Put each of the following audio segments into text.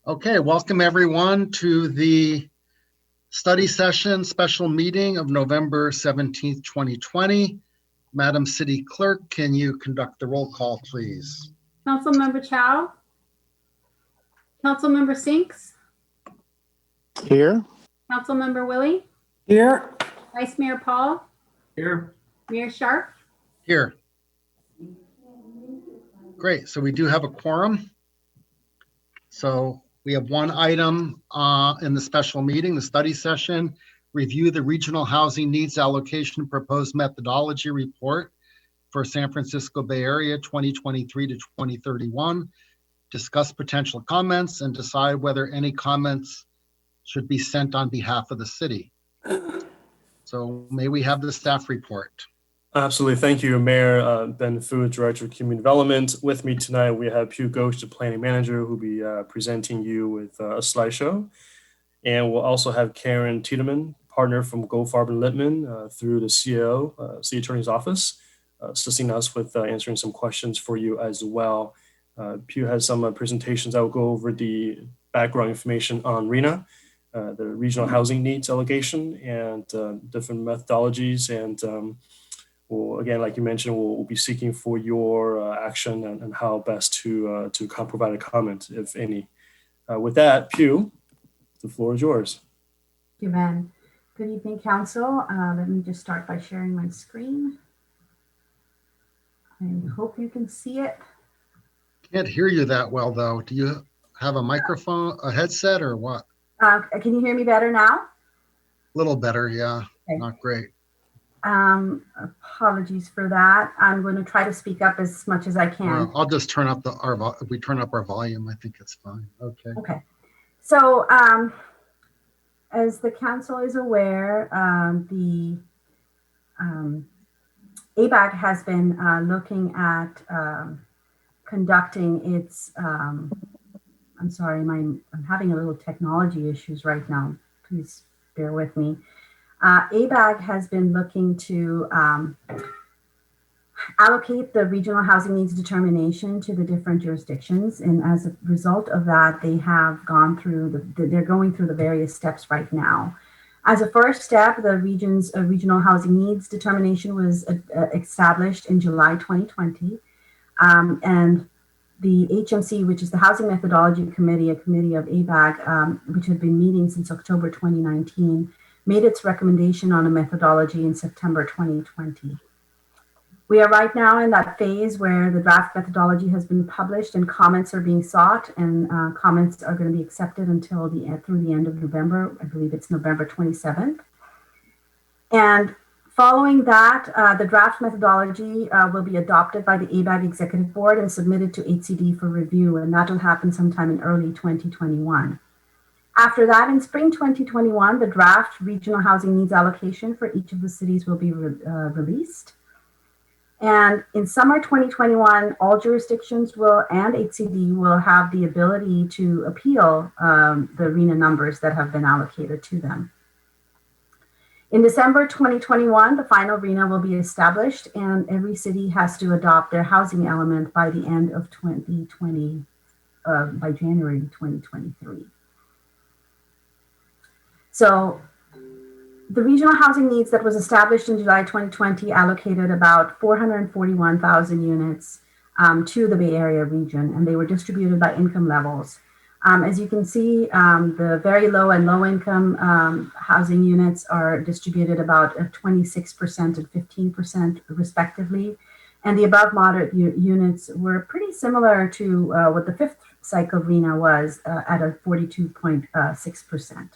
Okay, welcome everyone to the study session special meeting of November 17th, 2020. Madam City Clerk, can you conduct the roll call, please? Councilmember Chow. Councilmember Sinks. Here. Councilmember Willie. Here. Vice Mayor Paul. Here. Mayor Sharp. Here. Great, so we do have a quorum. So we have one item in the special meeting, the study session, review the regional housing needs allocation proposed methodology report for San Francisco Bay Area 2023 to 2031, discuss potential comments and decide whether any comments should be sent on behalf of the city. So may we have the staff report? Absolutely. Thank you, Mayor Ben Fu, Director of Community Development. With me tonight, we have Pew Ghosh, the Planning Manager, who will be presenting you with a slideshow. And we'll also have Karen Tiedemann, partner from Goldfarb and Littman through the CAO, City Attorney's Office, assisting us with answering some questions for you as well. Pew has some presentations that will go over the background information on RHNA, the Regional Housing Needs Allocation, and different methodologies. And we'll, again, like you mentioned, we'll be seeking for your action and how best to provide a comment, if any. With that, Pew, the floor is yours. Thank you, Ben. Good evening, Council. Let me just start by sharing my screen. I hope you can see it. Can't hear you that well, though. Do you have a microphone, a headset, or what? Can you hear me better now? A little better, yeah. Okay. Not great. Apologies for that. I'm going to try to speak up as much as I can. I'll just turn up if we turn up our volume, I think it's fine. Okay. Okay. So, as the council is aware, the ABAG has been looking at conducting its, I'm sorry, I'm having a little technology issues right now. Please bear with me. ABAG has been looking to allocate the regional housing needs determination to the different jurisdictions. And as a result of that, they have gone through, they're going through the various steps right now. As a first step, the region's regional housing needs determination was established in July 2020. And the HMC, which is the Housing Methodology Committee, a committee of ABAG, which had been meeting since October 2019, made its recommendation on a methodology in September 2020. We are right now in that phase where the draft methodology has been published and comments are being sought, and comments are going to be accepted until through the end of November. I believe it's November 27th. And following that, the draft methodology will be adopted by the ABAG Executive Board and submitted to HCD for review, and that will happen sometime in early 2021. After that, in spring 2021, the draft regional housing needs allocation for each of the cities will be released. And in summer 2021, all jurisdictions and HCD will have the ability to appeal the RHNA numbers that have been allocated to them. In December 2021, the final RHNA will be established, and every city has to adopt their housing element by the end of 2020, by January 2023. So the regional housing needs that was established in July 2020 allocated about 441,000 units to the Bay Area region, and they were distributed by income levels. As you can see, the very low and low income housing units are distributed about 26% and 15% respectively. And the above moderate units were pretty similar to what the fifth cycle RHNA was at a 42.6%.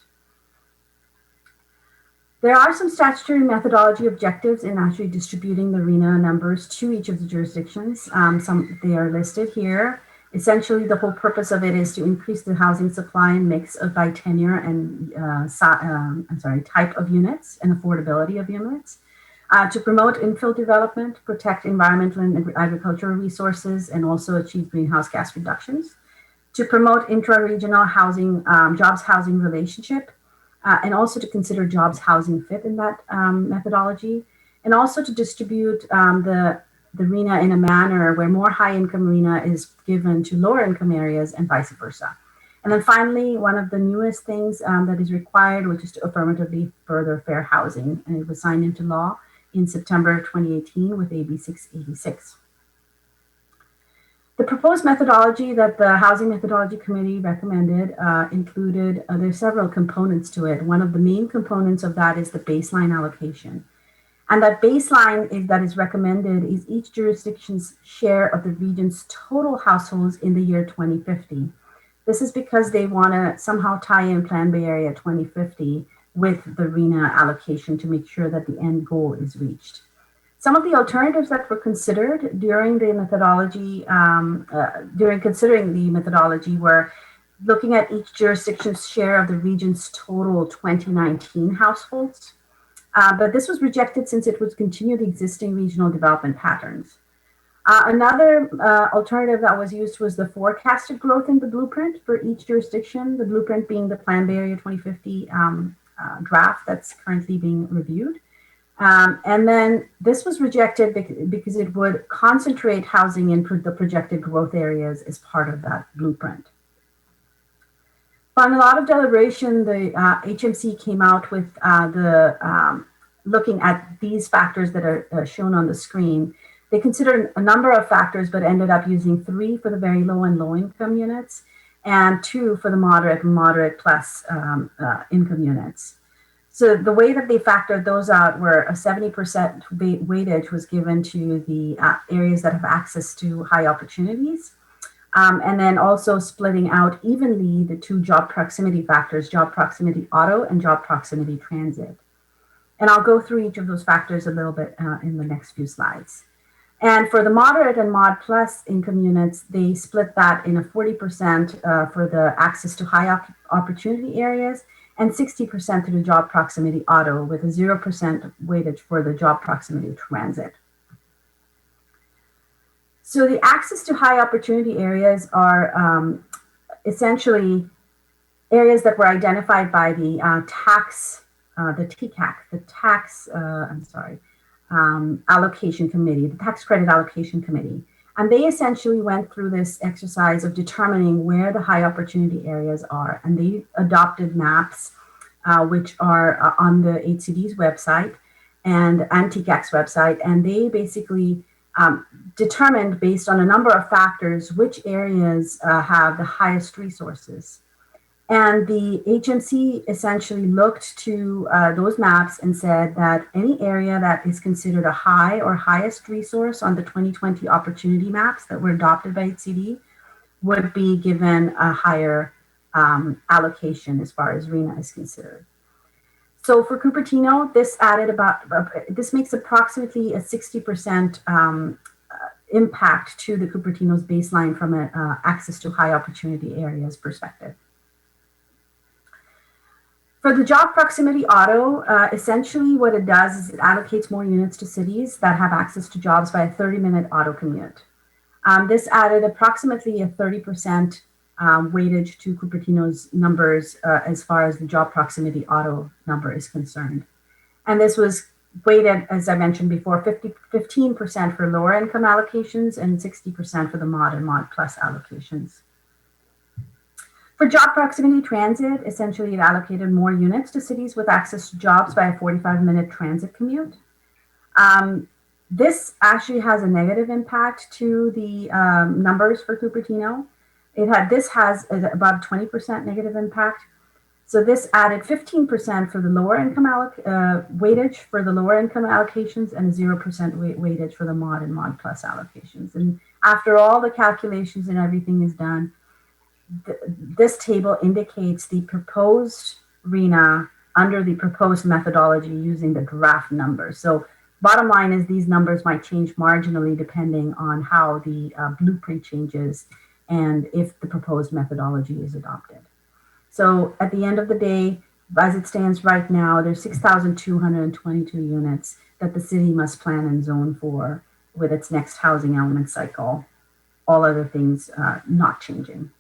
There are some statutory methodology objectives in actually distributing the RHNA numbers to each of the jurisdictions. They are listed here. Essentially, the whole purpose of it is to increase the housing supply and mix by tenure and type of units and affordability of units, to promote infill development, protect environmental and agricultural resources, and also achieve greenhouse gas reductions, to promote intra-regional housing, jobs housing relationship, and also to consider jobs housing fit in that methodology, and also to distribute the RHNA in a manner where more high income RHNA is given to lower income areas and vice versa. And then finally, one of the newest things that is required, which is to affirmatively further fair housing. And it was signed into law in September 2018 with AB 686. The proposed methodology that the Housing Methodology Committee recommended included, there's several components to it. One of the main components of that is the baseline allocation. And that baseline that is recommended is each jurisdiction's share of the region's total households in the year 2050. This is because they want to somehow tie in Plan Bay Area 2050 with the RENA allocation to make sure that the end goal is reached. Some of the alternatives that were considered during the methodology, during considering the methodology, were looking at each jurisdiction's share of the region's total 2019 households. But this was rejected since it would continue the existing regional development patterns. Another alternative that was used was the forecasted growth in the blueprint for each jurisdiction, the blueprint being the Plan Bay Area 2050 draft that's currently being reviewed. And then this was rejected because it would concentrate housing in the projected growth areas as part of that blueprint. On a lot of deliberation, the HMC came out with looking at these factors that are shown on the screen. They considered a number of factors, but ended up using 3 for the very low and low income units and 2 for the moderate plus income units. So the way that they factored those out were a 70% weightage was given to the areas that have access to high opportunities. And then also splitting out evenly the 2 job proximity factors, job proximity auto and job proximity transit. And I'll go through each of those factors a little bit in the next few slides. And for the moderate and mod plus income units, they split that in a 40% for the access to high opportunity areas and 60% to the job proximity auto with a 0% weightage for the job proximity transit. So the access to high opportunity areas are essentially areas that were identified by the allocation committee, the tax credit allocation committee. And they essentially went through this exercise of determining where the high opportunity areas are. And they adopted maps, which are on the HCD's website and TCAC's website. And they basically determined based on a number of factors which areas have the highest resources. And the HMC essentially looked to those maps and said that any area that is considered a high or highest resource on the 2020 opportunity maps that were adopted by HCD would be given a higher allocation as far as RENA is considered. So for Cupertino, this makes approximately a 60% impact to the Cupertino's baseline from an access to high opportunity areas perspective. For the job proximity auto, essentially what it does is it allocates more units to cities that have access to jobs by a 30-minute auto commute. This added approximately a 30% weightage to Cupertino's numbers as far as the job proximity auto number is concerned. And this was weighted, as I mentioned before, 15% for lower income allocations and 60% for the mod and mod plus allocations. For job proximity transit, essentially it allocated more units to cities with access to jobs by a 45-minute transit commute. This actually has a negative impact to the numbers for Cupertino. This has about 20% negative impact. So this added 15% for the lower income weightage for the lower income allocations and a 0% weightage for the mod and mod plus allocations. And after all the calculations and everything is done, this table indicates the proposed RENA under the proposed methodology using the draft numbers. So bottom line is these numbers might change marginally depending on how the blueprint changes and if the proposed methodology is adopted. So at the end of the day, as it stands right now, there's 6,222 units that the city must plan and zone for with its next housing element cycle, all other things not changing.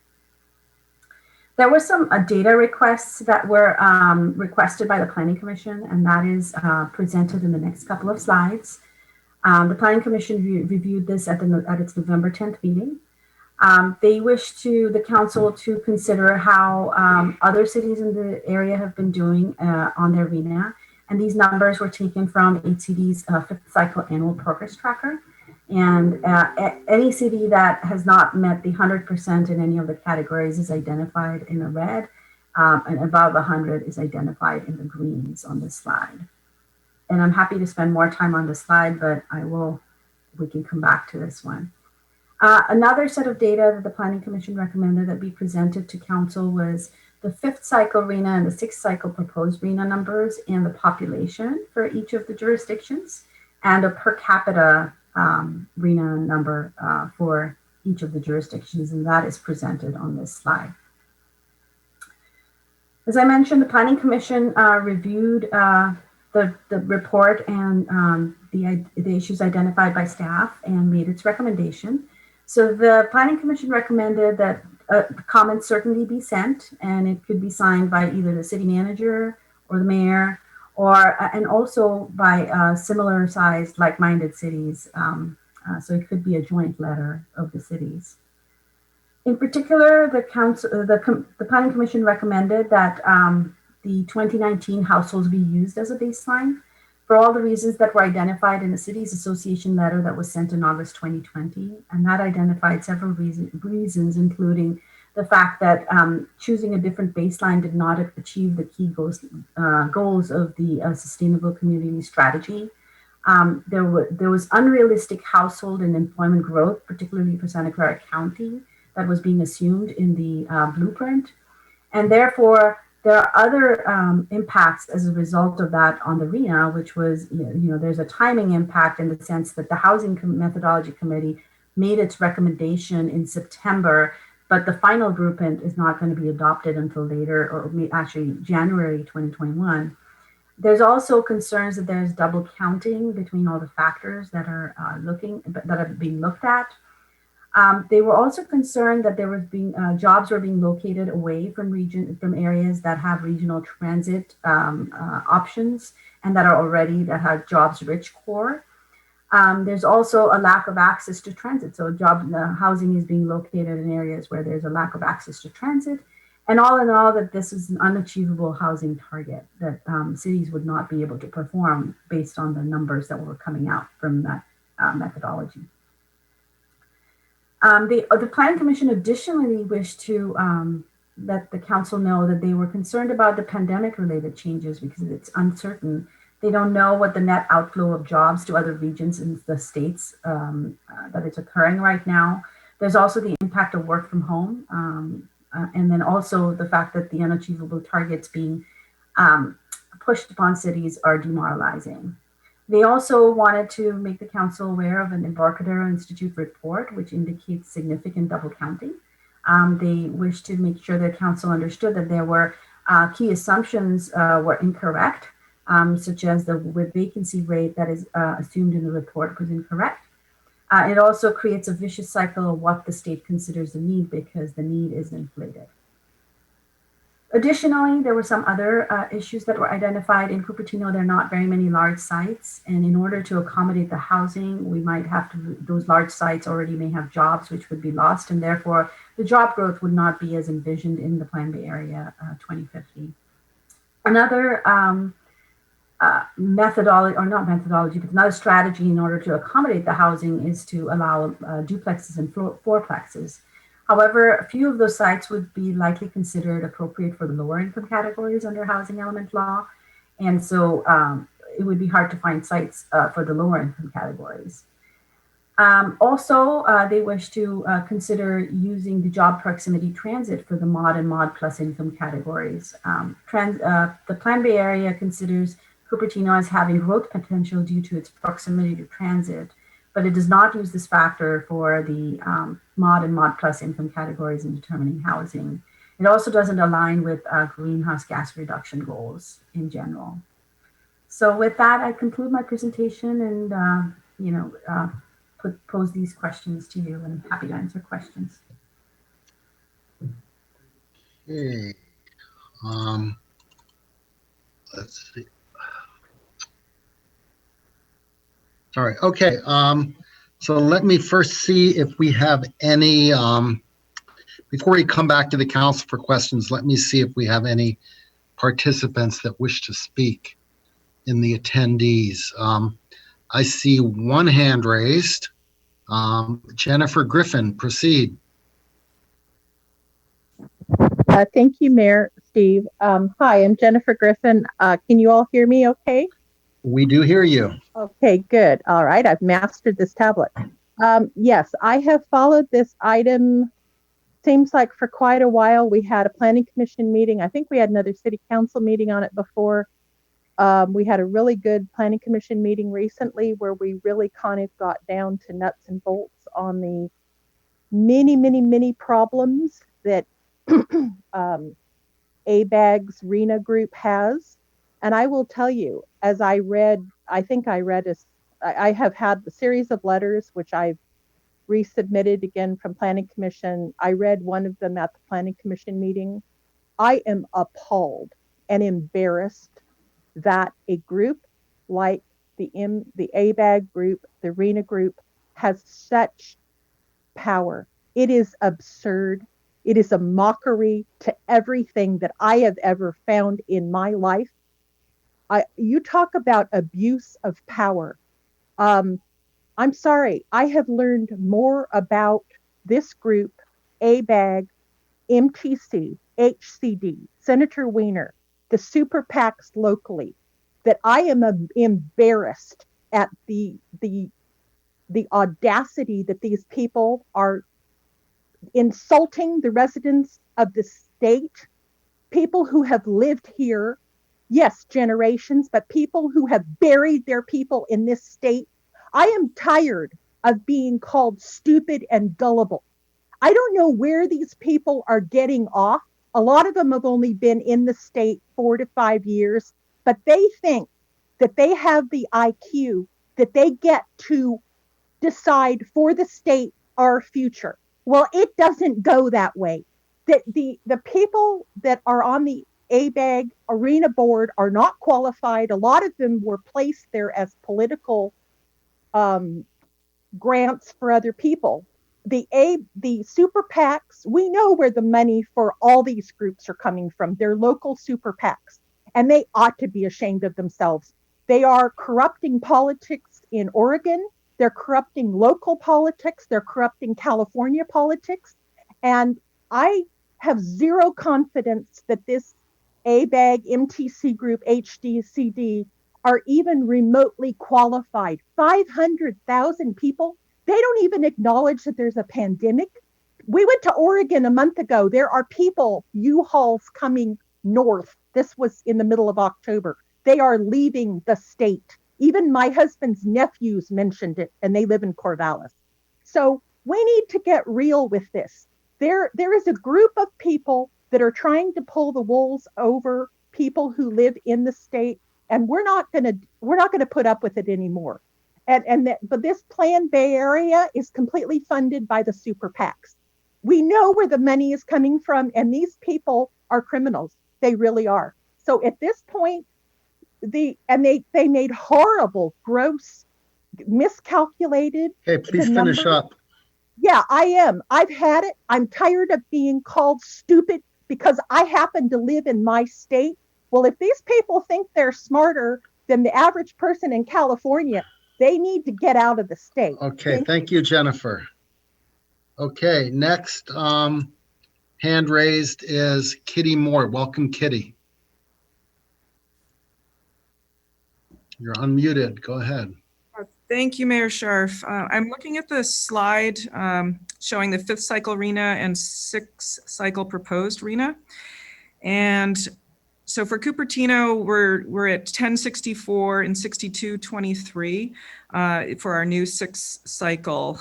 There were some data requests that were requested by the Planning Commission, and that is presented in the next couple of slides. The Planning Commission reviewed this at its November 10th meeting. They wish the council to consider how other cities in the area have been doing on their RENA. And these numbers were taken from HCD's fifth cycle annual progress tracker. And any city that has not met the 100% in any of the categories is identified in the red, and above 100 is identified in the greens on this slide. And I'm happy to spend more time on this slide, but we can come back to this one. Another set of data that the Planning Commission recommended that be presented to council was the fifth cycle RENA and the sixth cycle proposed RENA numbers and the population for each of the jurisdictions, and a per capita RENA number for each of the jurisdictions, and that is presented on this slide. As I mentioned, the Planning Commission reviewed the report and the issues identified by staff and made its recommendation. So the Planning Commission recommended that comments certainly be sent, and it could be signed by either the city manager or the mayor, and also by similar sized like-minded cities. So it could be a joint letter of the cities. In particular, the Planning Commission recommended that the 2019 households be used as a baseline for all the reasons that were identified in the city's association letter that was sent in August 2020. And that identified several reasons, including the fact that choosing a different baseline did not achieve the key goals of the sustainable community strategy. There was unrealistic household and employment growth, particularly for Santa Clara County, that was being assumed in the blueprint. And therefore, there are other impacts as a result of that on the RENA, which was, there's a timing impact in the sense that the Housing Methodology Committee made its recommendation in September, but the final blueprint is not going to be adopted until later, or actually January 2021. There's also concerns that there's double counting between all the factors that are being looked at. They were also concerned that jobs were being located away from areas that have regional transit options and that have jobs-rich core. There's also a lack of access to transit. So housing is being located in areas where there's a lack of access to transit. And all in all, that this is an unachievable housing target that cities would not be able to perform based on the numbers that were coming out from that methodology. The Planning Commission additionally wished to let the council know that they were concerned about the pandemic-related changes because it's uncertain. They don't know what the net outflow of jobs to other regions in the states that it's occurring right now. There's also the impact of work from home, and then also the fact that the unachievable targets being pushed upon cities are demoralizing. They also wanted to make the council aware of an Embarcadero Institute report, which indicates significant double counting. They wished to make sure that council understood that there were key assumptions were incorrect, such as the vacancy rate that is assumed in the report was incorrect. It also creates a vicious cycle of what the state considers the need because the need is inflated. Additionally, there were some other issues that were identified. In Cupertino, there are not very many large sites. And in order to accommodate the housing, we might have to, those large sites already may have jobs which would be lost. And therefore, the job growth would not be as envisioned in the Plan B area 2050. Another methodology, or not methodology, but another strategy in order to accommodate the housing is to allow duplexes and fourplexes. However, a few of those sites would be likely considered appropriate for the lower income categories under housing element law. And so it would be hard to find sites for the lower income categories. Also, they wish to consider using the job proximity transit for the mod and mod plus income categories. The Plan B area considers Cupertino as having growth potential due to its proximity to transit, but it does not use this factor for the mod and mod plus income categories in determining housing. It also doesn't align with greenhouse gas reduction goals in general. So with that, I conclude my presentation and pose these questions to you, and I'm happy to answer questions. Okay. Let's see. Sorry. Okay. So let me first see if we have any, before we come back to the council for questions, let me see if we have any participants that wish to speak in the attendees. I see one hand raised. Jennifer Griffin, proceed. Thank you, Mayor Steve. Hi, I'm Jennifer Griffin. Can you all hear me okay? We do hear you. Okay, good. All right, I've mastered this tablet. Yes, I have followed this item, seems like for quite a while. We had a planning commission meeting. I think we had another city council meeting on it before. We had a really good planning commission meeting recently where we really kind of got down to nuts and bolts on the many problems that ABAG's RENA group has. And I will tell you, as I read, I have had the series of letters, which I've resubmitted again from Planning Commission. I read one of them at the Planning Commission meeting. I am appalled and embarrassed that a group like the ABAG group, the RENA group, has such power. It is absurd. It is a mockery to everything that I have ever found in my life. You talk about abuse of power. I'm sorry, I have learned more about this group, ABAG, MTC, HCD, Senator Weiner, the super PACs locally, that I am embarrassed at the audacity that these people are insulting the residents of the state, people who have lived here, yes, generations, but people who have buried their people in this state. I am tired of being called stupid and gullible. I don't know where these people are getting off. A lot of them have only been in the state 4 to 5 years, but they think that they have the IQ, that they get to decide for the state our future. Well, it doesn't go that way. That the people that are on the ABAG arena board are not qualified. A lot of them were placed there as political grants for other people. The super PACs, we know where the money for all these groups are coming from. They're local super PACs, and they ought to be ashamed of themselves. They are corrupting politics in Oregon. They're corrupting local politics. They're corrupting California politics. And I have zero confidence that this ABAG, MTC group, HDCD are even remotely qualified. 500,000 people. They don't even acknowledge that there's a pandemic. We went to Oregon a month ago. There are people, U-Hauls coming north. This was in the middle of October. They are leaving the state. Even my husband's nephews mentioned it, and they live in Corvallis. So we need to get real with this. There is a group of people that are trying to pull the wolves over people who live in the state, and we're not going to put up with it anymore. But this planned Bay Area is completely funded by the super PACs. We know where the money is coming from, and these people are criminals. They really are. So at this point, they made horrible, gross, miscalculated. Okay, please finish up. Yeah, I am. I've had it. I'm tired of being called stupid because I happen to live in my state. Well, if these people think they're smarter than the average person in California, they need to get out of the state. Okay, thank you, Jennifer. Okay, next hand raised is Kitty Moore. Welcome, Kitty. You're unmuted. Go ahead. Thank you, Mayor Scharf. I'm looking at the slide showing the 5th cycle RENA and 6th cycle proposed RENA. And so for Cupertino, we're at 1064 and 6223 for our new 6th cycle.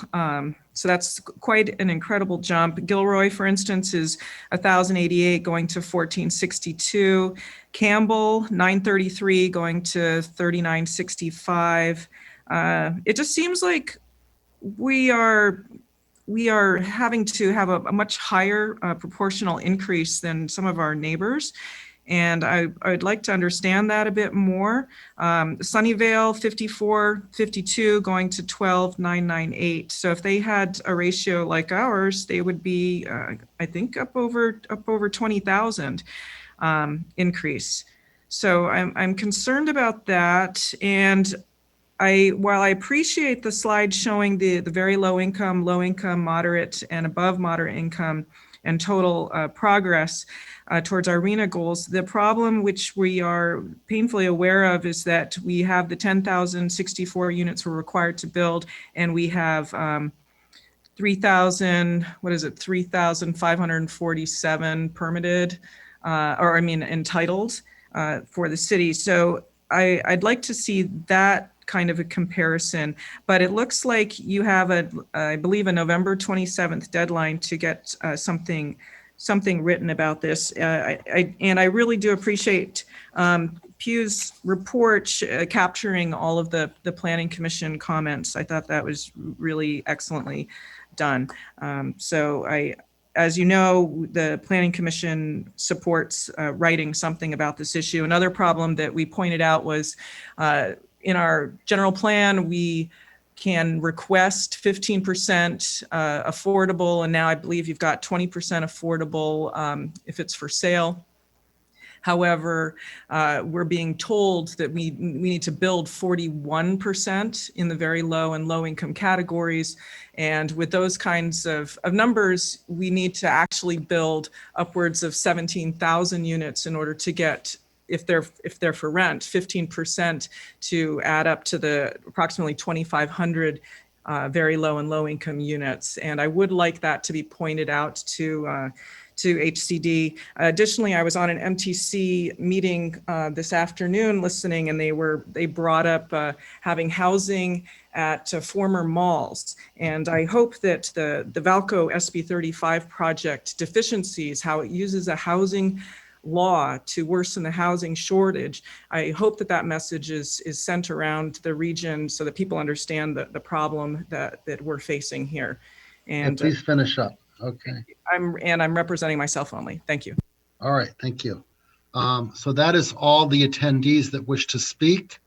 So that's quite an incredible jump. Gilroy, for instance, is 1,088 going to 1462. Campbell, 933 going to 3965. It just seems like we are having to have a much higher proportional increase than some of our neighbors. And I'd like to understand that a bit more. Sunnyvale 5452 going to 12998. So if they had a ratio like ours, they would be, I think, up over 20,000 increase. So I'm concerned about that. And while I appreciate the slide showing the very low income, moderate, and above moderate income and total progress towards our RENA goals, the problem which we are painfully aware of is that we have the 10,064 units we're required to build, and we have 3,547 permitted, entitled for the city. So I'd like to see that kind of a comparison, but it looks like you have I believe a November 27th deadline to get something written about this. And I really do appreciate Pew's report capturing all of the Planning Commission comments. I thought that was really excellently done. As you know, the Planning Commission supports writing something about this issue. Another problem that we pointed out was in our general plan, we can request 15% affordable, and now I believe you've got 20% affordable if it's for sale. However, we're being told that we need to build 41% in the very low and low income categories. And with those kinds of numbers, we need to actually build upwards of 17,000 units in order to get, if they're for rent, 15% to add up to the approximately 2,500 very low and low income units. And I would like that to be pointed out to HCD. Additionally, I was on an MTC meeting this afternoon listening, and they brought up having housing at former malls. And I hope that the Valco SB 35 project deficiencies, how it uses a housing law to worsen the housing shortage, I hope that message is sent around the region so that people understand the problem that we're facing here. And please finish up. Okay. I'm representing myself only. Thank you. All right. Thank you. So that is all the attendees that wish to speak.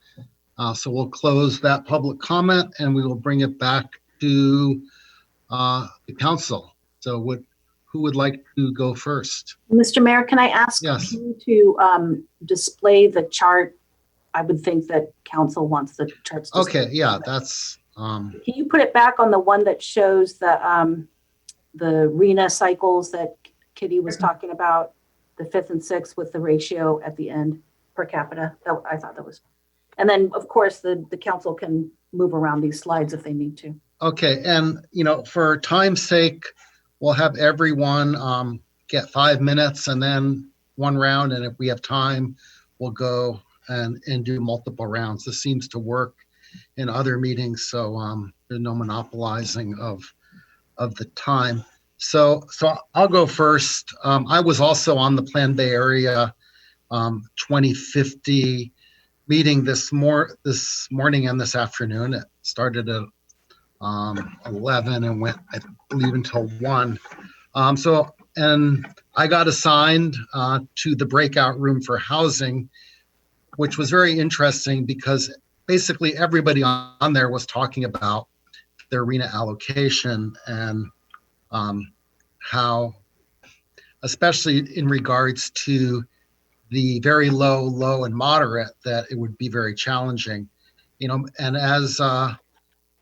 So we'll close that public comment and we will bring it back to the council. So who would like to go first? Mr. Mayor, can I ask Yes. you to display the chart? I would think that council wants the charts. Okay, yeah, that's. Can you put it back on the one that shows the RENA cycles that Kitty was talking about, the 5th and 6th with the ratio at the end per capita? I thought that was. And then, of course, the council can move around these slides if they need to. Okay, and for time's sake, we'll have everyone get 5 minutes and then one round. And if we have time, we'll go and do multiple rounds. This seems to work in other meetings, so there's no monopolizing of the time. So I'll go first. I was also on the Plan Bay Area 2050 meeting this morning and this afternoon. It started at 11 and went, I believe, until 1. And I got assigned to the breakout room for housing, which was very interesting because basically everybody on there was talking about their RENA allocation and how, especially in regards to the very low, and moderate, that it would be very challenging. And as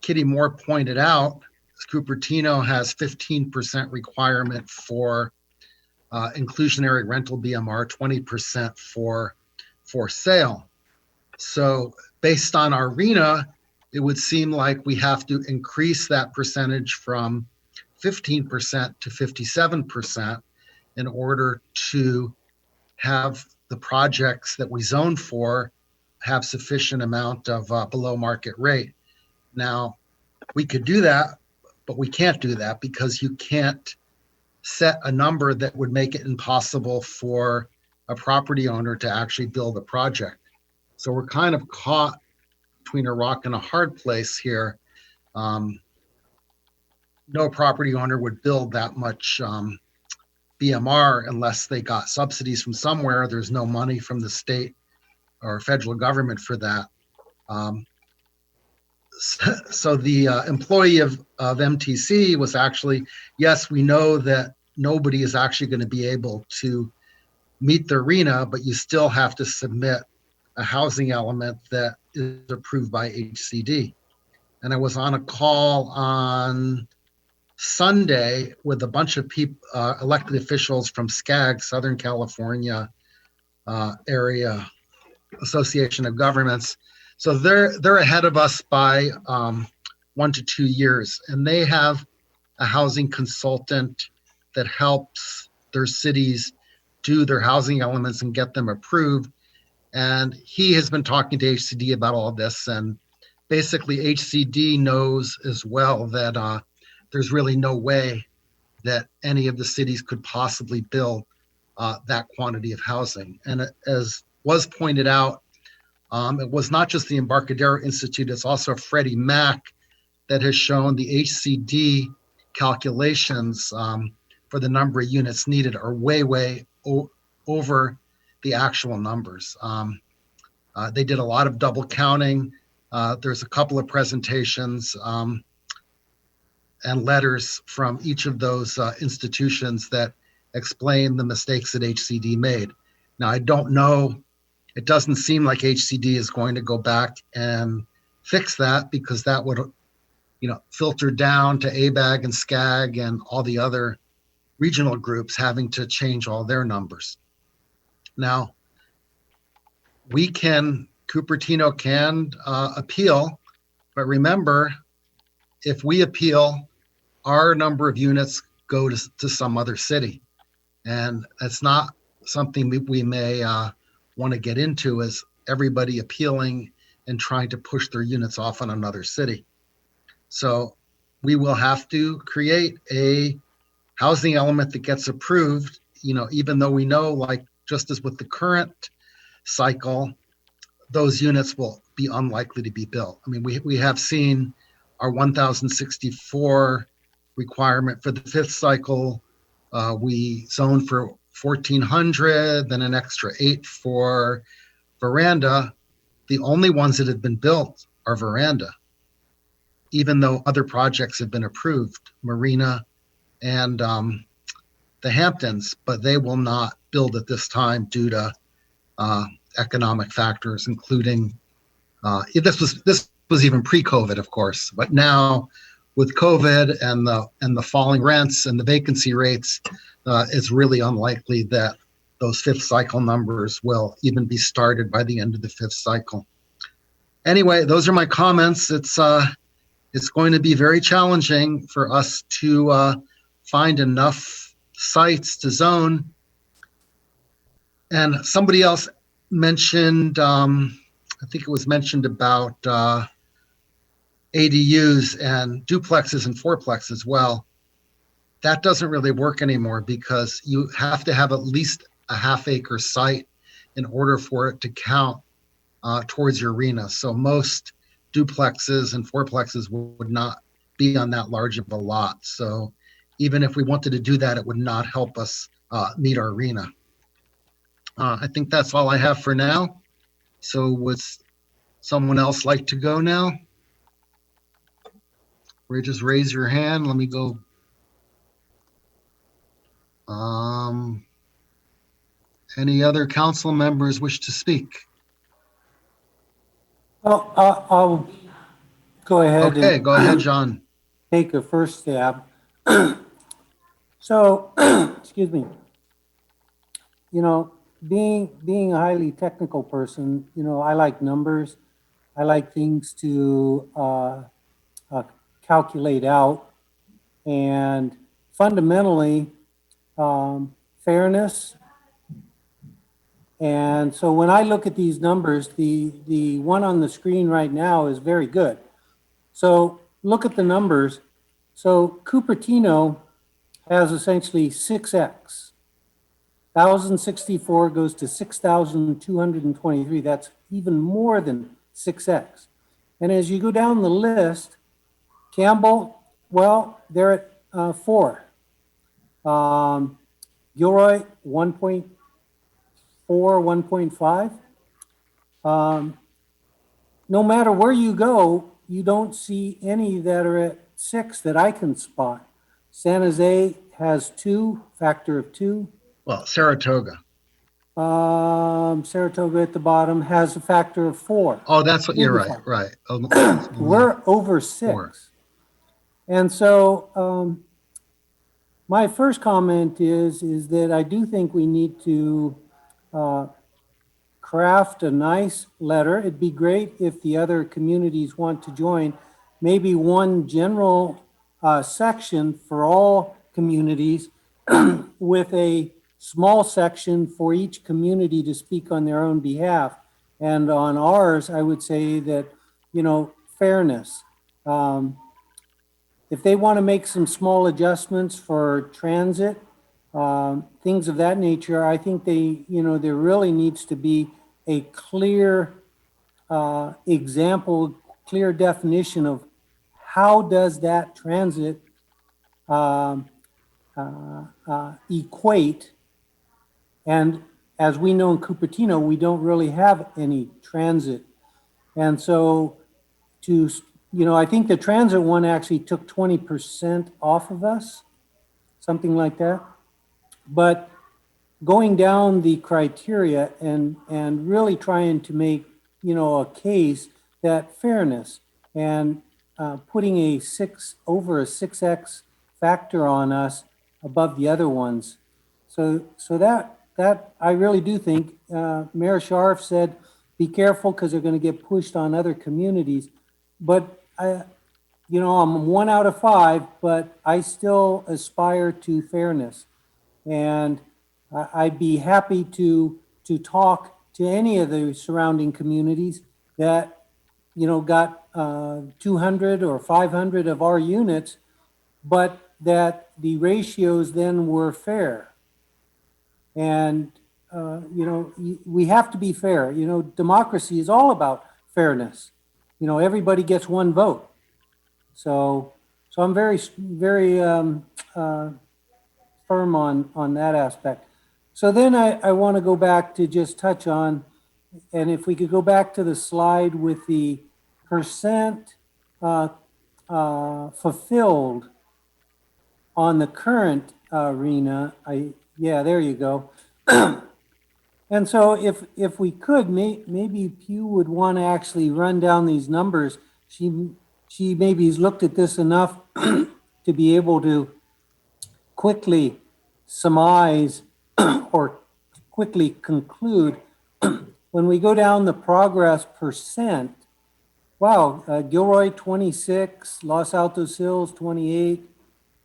Kitty Moore pointed out, Cupertino has 15% requirement for inclusionary rental BMR, 20% for sale. So based on our RENA, it would seem like we have to increase that percentage from 15% to 57% in order to have the projects that we zone for have sufficient amount of below market rate. Now, we could do that, but we can't do that because you can't set a number that would make it impossible for a property owner to actually build a project. So we're kind of caught between a rock and a hard place here. No property owner would build that much BMR unless they got subsidies from somewhere. There's no money from the state or federal government for that. So the employee of MTC was actually, yes, we know that nobody is actually going to be able to meet the RENA, but you still have to submit a housing element that is approved by HCD. And I was on a call on Sunday with a bunch of people, elected officials from SCAG, Southern California Area Association of Governments. So they're ahead of us by 1 to 2 years, and they have a housing consultant that helps their cities do their housing elements and get them approved. And he has been talking to HCD about all of this, and basically HCD knows as well that there's really no way that any of the cities could possibly build that quantity of housing. And as was pointed out, it was not just the Embarcadero Institute, it's also Freddie Mac that has shown the HCD calculations for the number of units needed are way over the actual numbers. They did a lot of double counting. There's a couple of presentations and letters from each of those institutions that explain the mistakes that HCD made. Now, I don't know, it doesn't seem like HCD is going to go back and fix that, because that would, filter down to ABAG and SCAG and all the other regional groups having to change all their numbers. Now, Cupertino can appeal, but remember, if we appeal, our number of units go to some other city. And that's not something we may want to get into, is everybody appealing and trying to push their units off on another city. So we will have to create a housing element that gets approved, even though we know, like just as with the current cycle, those units will be unlikely to be built. I mean, we have seen our 1,064 requirement for the fifth cycle. We zoned for 1,400, then an extra 8 for veranda. The only ones that have been built are veranda, even though other projects have been approved, Marina and the Hamptons, but they will not build at this time due to economic factors, including this was even pre-COVID, of course, but now with COVID and the falling rents and the vacancy rates, it's really unlikely that those fifth cycle numbers will even be started by the end of the fifth cycle. Anyway, those are my comments. It's going to be very challenging for us to find enough sites to zone. And somebody else mentioned, I think it was mentioned about ADUs and duplexes and fourplexes. Well, that doesn't really work anymore, because you have to have at least a half-acre site in order for it to count towards your RENA. So most duplexes and fourplexes would not be on that large of a lot. So even if we wanted to do that, it would not help us meet our RENA. I think that's all I have for now. So would someone else like to go now? Or just raise your hand. Let me go. Any other council members wish to speak? Well, I'll go ahead. Okay, and go ahead, John. take a first stab. So, excuse me. Being a highly technical person, I like numbers. I like things to calculate out, and fundamentally, fairness. And so when I look at these numbers, the one on the screen right now is very good. So look at the numbers. So Cupertino has essentially 6x. 1,064 goes to 6,223. That's even more than 6x. And as you go down the list, Campbell, well, they're at 4. Gilroy, 1.4, 1.5. No matter where you go, you don't see any that are at 6 that I can spot. San Jose has 2, factor of 2. Well, Saratoga. Saratoga at the bottom has a factor of 4. Oh, that's what you're right. Beautiful. Right. We're over 6. 4. And so my first comment is that I do think we need to craft a nice letter. It'd be great if the other communities want to join. Maybe one general section for all communities with a small section for each community to speak on their own behalf. And on ours, I would say that, fairness. If they want to make some small adjustments for transit, things of that nature, I think there really needs to be a clear example, clear definition of how does that transit equate. And as we know in Cupertino, we don't really have any transit. And so I think the transit one actually took 20% off of us, something like that. But going down the criteria and really trying to make, a case that fairness and putting over a 6x factor on us above the other ones. So that I really do think, Mayor Scharf said, be careful because they're going to get pushed on other communities. But I'm 1 out of 5, but I still aspire to fairness. And I'd be happy to talk to any of the surrounding communities that, got 200 or 500 of our units, but that the ratios then were fair. And, we have to be fair. Democracy is all about fairness. Everybody gets one vote. So I'm very, very firm on that aspect. So then I want to go back to just touch on, and if we could go back to the slide with the percent fulfilled on the current arena. There you go. And so if we could, maybe Pew would want to actually run down these numbers. She maybe has looked at this enough to be able to quickly surmise or quickly conclude. When we go down the progress percent, wow, Gilroy 26, Los Altos Hills 28,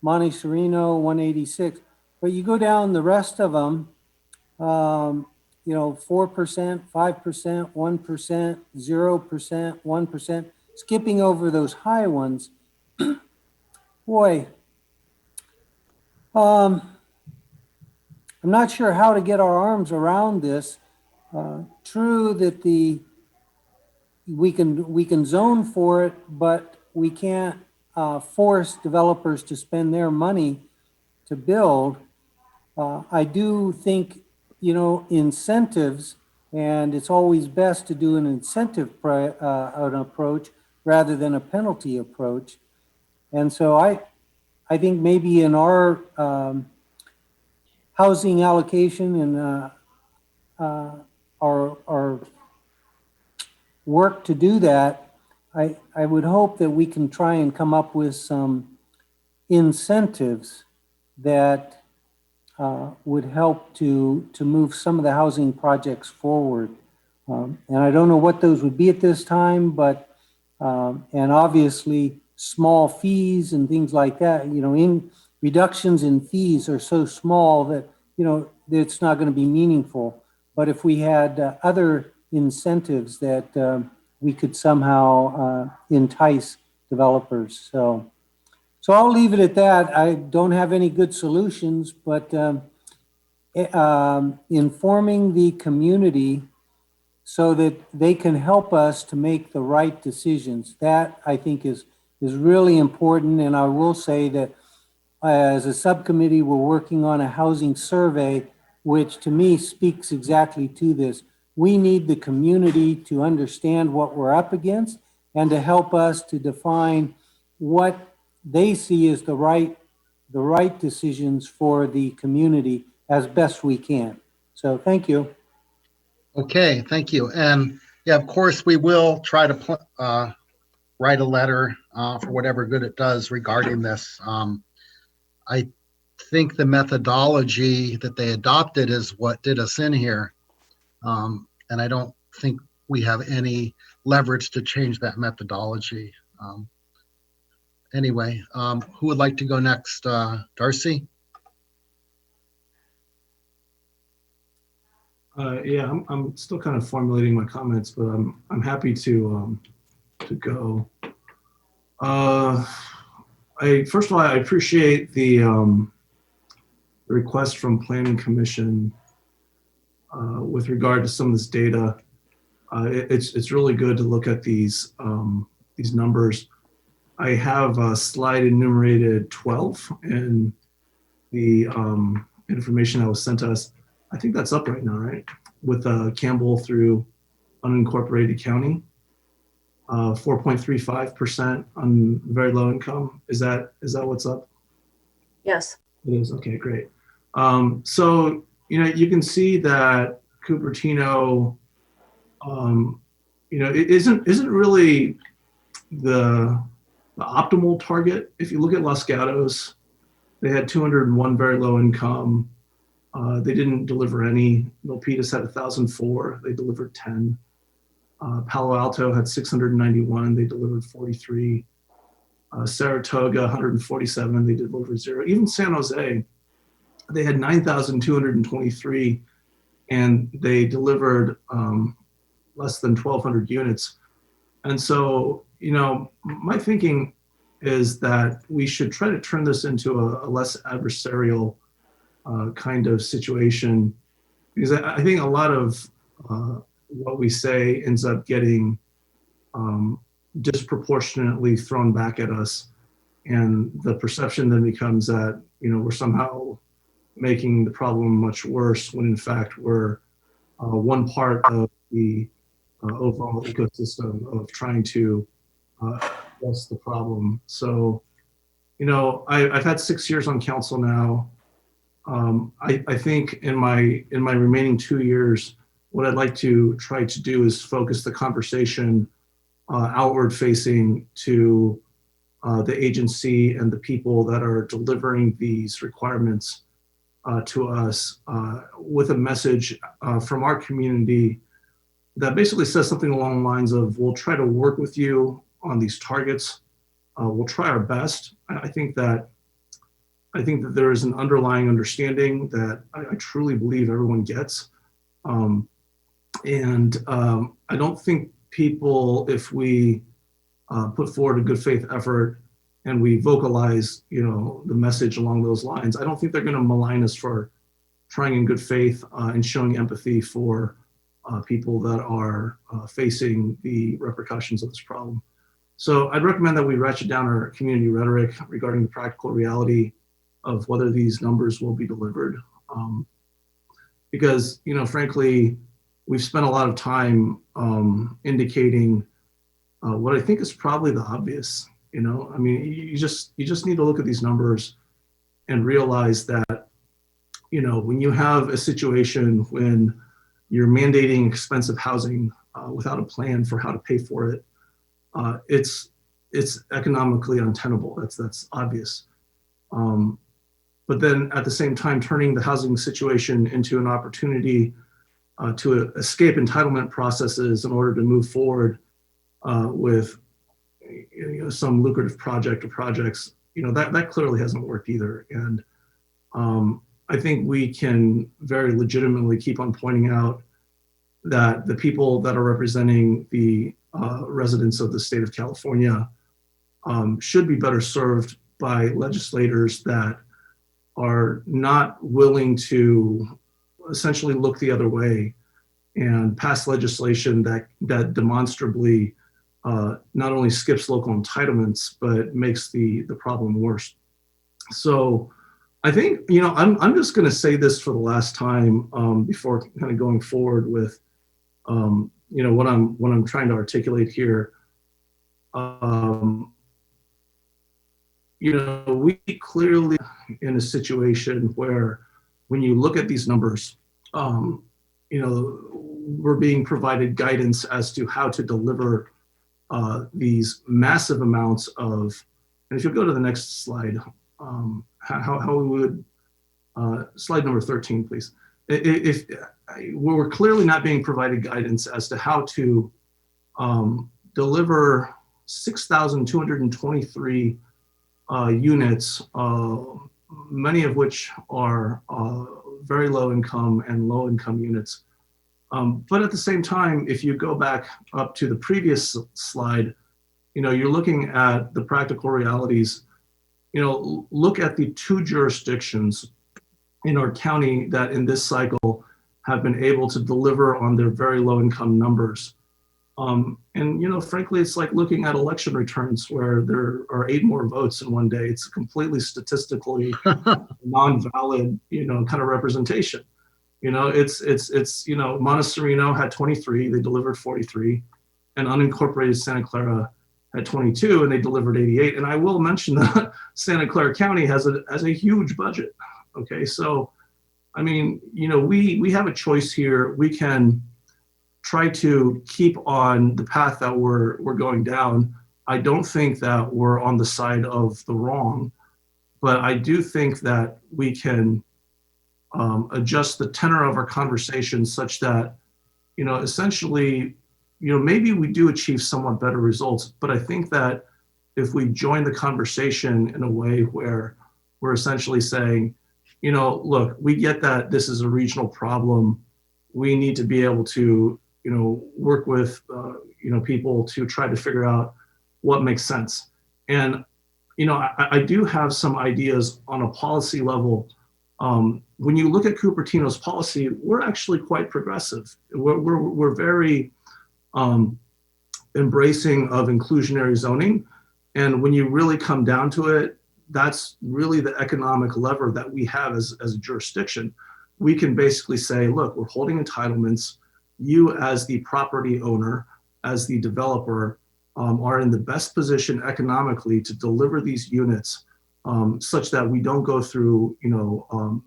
Monte Sereno 186. But you go down the rest of them, 4%, 5%, 1%, 0%, 1%, skipping over those high ones. Boy, I'm not sure how to get our arms around this. True that we can zone for it, but we can't force developers to spend their money to build. I do think, incentives, and it's always best to do an incentive an approach rather than a penalty approach. And so I think maybe in our housing allocation and our work to do that, I would hope that we can try and come up with some incentives that would help to move some of the housing projects forward. And I don't know what those would be at this time, but, and obviously small fees and things like that, in reductions in fees are so small that, it's not going to be meaningful. But if we had other incentives that we could somehow entice developers. So I'll leave it at that. I don't have any good solutions, but informing the community so that they can help us to make the right decisions. That I think is really important. And I will say that as a subcommittee, we're working on a housing survey, which to me speaks exactly to this. We need the community to understand what we're up against and to help us to define what they see as the right decisions for the community as best we can. So thank you. Okay, thank you. And yeah, of course, we will try to write a letter for whatever good it does regarding this. I think the methodology that they adopted is what did us in here. And I don't think we have any leverage to change that methodology. Anyway, who would like to go next? Darcy? Yeah, I'm still kind of formulating my comments, but I'm happy to go. First of all, I appreciate the request from Planning Commission with regard to some of this data. It's really good to look at these numbers. I have a slide enumerated 12 in the information that was sent to us. I think that's up right now, right? With Campbell through unincorporated county, 4.35% on very low income. Is that what's up? Yes. It is. Okay, great. So, you can see that Cupertino, it isn't really the optimal target. If you look at Los Gatos, they had 201 very low income. They didn't deliver any. Milpitas had 1,004. They delivered 10. Palo Alto had 691. They delivered 43. Saratoga, 147. They delivered 0. Even San Jose, they had 9,223, and they delivered less than 1,200 units. And so, my thinking is that we should try to turn this into a less adversarial kind of situation, because I think a lot of what we say ends up getting disproportionately thrown back at us, and the perception then becomes that we're somehow making the problem much worse, when in fact we're one part of the overall ecosystem of trying to address the problem. So, I've had 6 years on council now. I think in my remaining 2 years, what I'd like to try to do is focus the conversation outward facing to the agency and the people that are delivering these requirements to us, with a message from our community that basically says something along the lines of, we'll try to work with you on these targets. We'll try our best. I think that there is an underlying understanding that I truly believe everyone gets. And I don't think people, if we put forward a good faith effort and we vocalize, the message along those lines, I don't think they're going to malign us for trying in good faith and showing empathy for people that are facing the repercussions of this problem. So I'd recommend that we ratchet down our community rhetoric regarding the practical reality of whether these numbers will be delivered. Because, frankly, we've spent a lot of time indicating what I think is probably the obvious. You just need to look at these numbers and realize that, when you have a situation when you're mandating expensive housing without a plan for how to pay for it, it's economically untenable. That's obvious. But then at the same time, turning the housing situation into an opportunity to escape entitlement processes in order to move forward with some lucrative project or projects, that clearly hasn't worked either. And I think we can very legitimately keep on pointing out that the people that are representing the residents of the state of California should be better served by legislators that are not willing to essentially look the other way and pass legislation that demonstrably not only skips local entitlements, but makes the problem worse. So I think, I'm just going to say this for the last time before kind of going forward with, what I'm trying to articulate here. We clearly in a situation where when you look at these numbers, we're being provided guidance as to how to deliver these massive amounts of, and if you go to the next slide, how we would, slide number 13, please. If we're clearly not being provided guidance as to how to deliver 6,223 units, many of which are very low income and low income units. But at the same time, if you go back up to the previous slide, you're looking at the practical realities. Look at the 2 jurisdictions in our county that in this cycle have been able to deliver on their very low income numbers. And frankly, it's like looking at election returns where there are 8 more votes in one day. It's completely statistically non-valid, kind of representation. It's Montecito had 23, they delivered 43, and unincorporated Santa Clara had 22 and they delivered 88. And I will mention that Santa Clara County has a huge budget. Okay, so I mean, we have a choice here. We can try to keep on the path that we're going down. I don't think that we're on the side of the wrong, but I do think that we can adjust the tenor of our conversation such that, essentially, maybe we do achieve somewhat better results. But I think that if we join the conversation in a way where we're essentially saying, look, we get that this is a regional problem. We need to be able to, work with, people to try to figure out what makes sense. And, I do have some ideas on a policy level. When you look at Cupertino's policy, we're actually quite progressive. We're very embracing of inclusionary zoning. And when you really come down to it, that's really the economic lever that we have as a jurisdiction. We can basically say, look, we're holding entitlements. You as the property owner, as the developer, are in the best position economically to deliver these units such that we don't go through,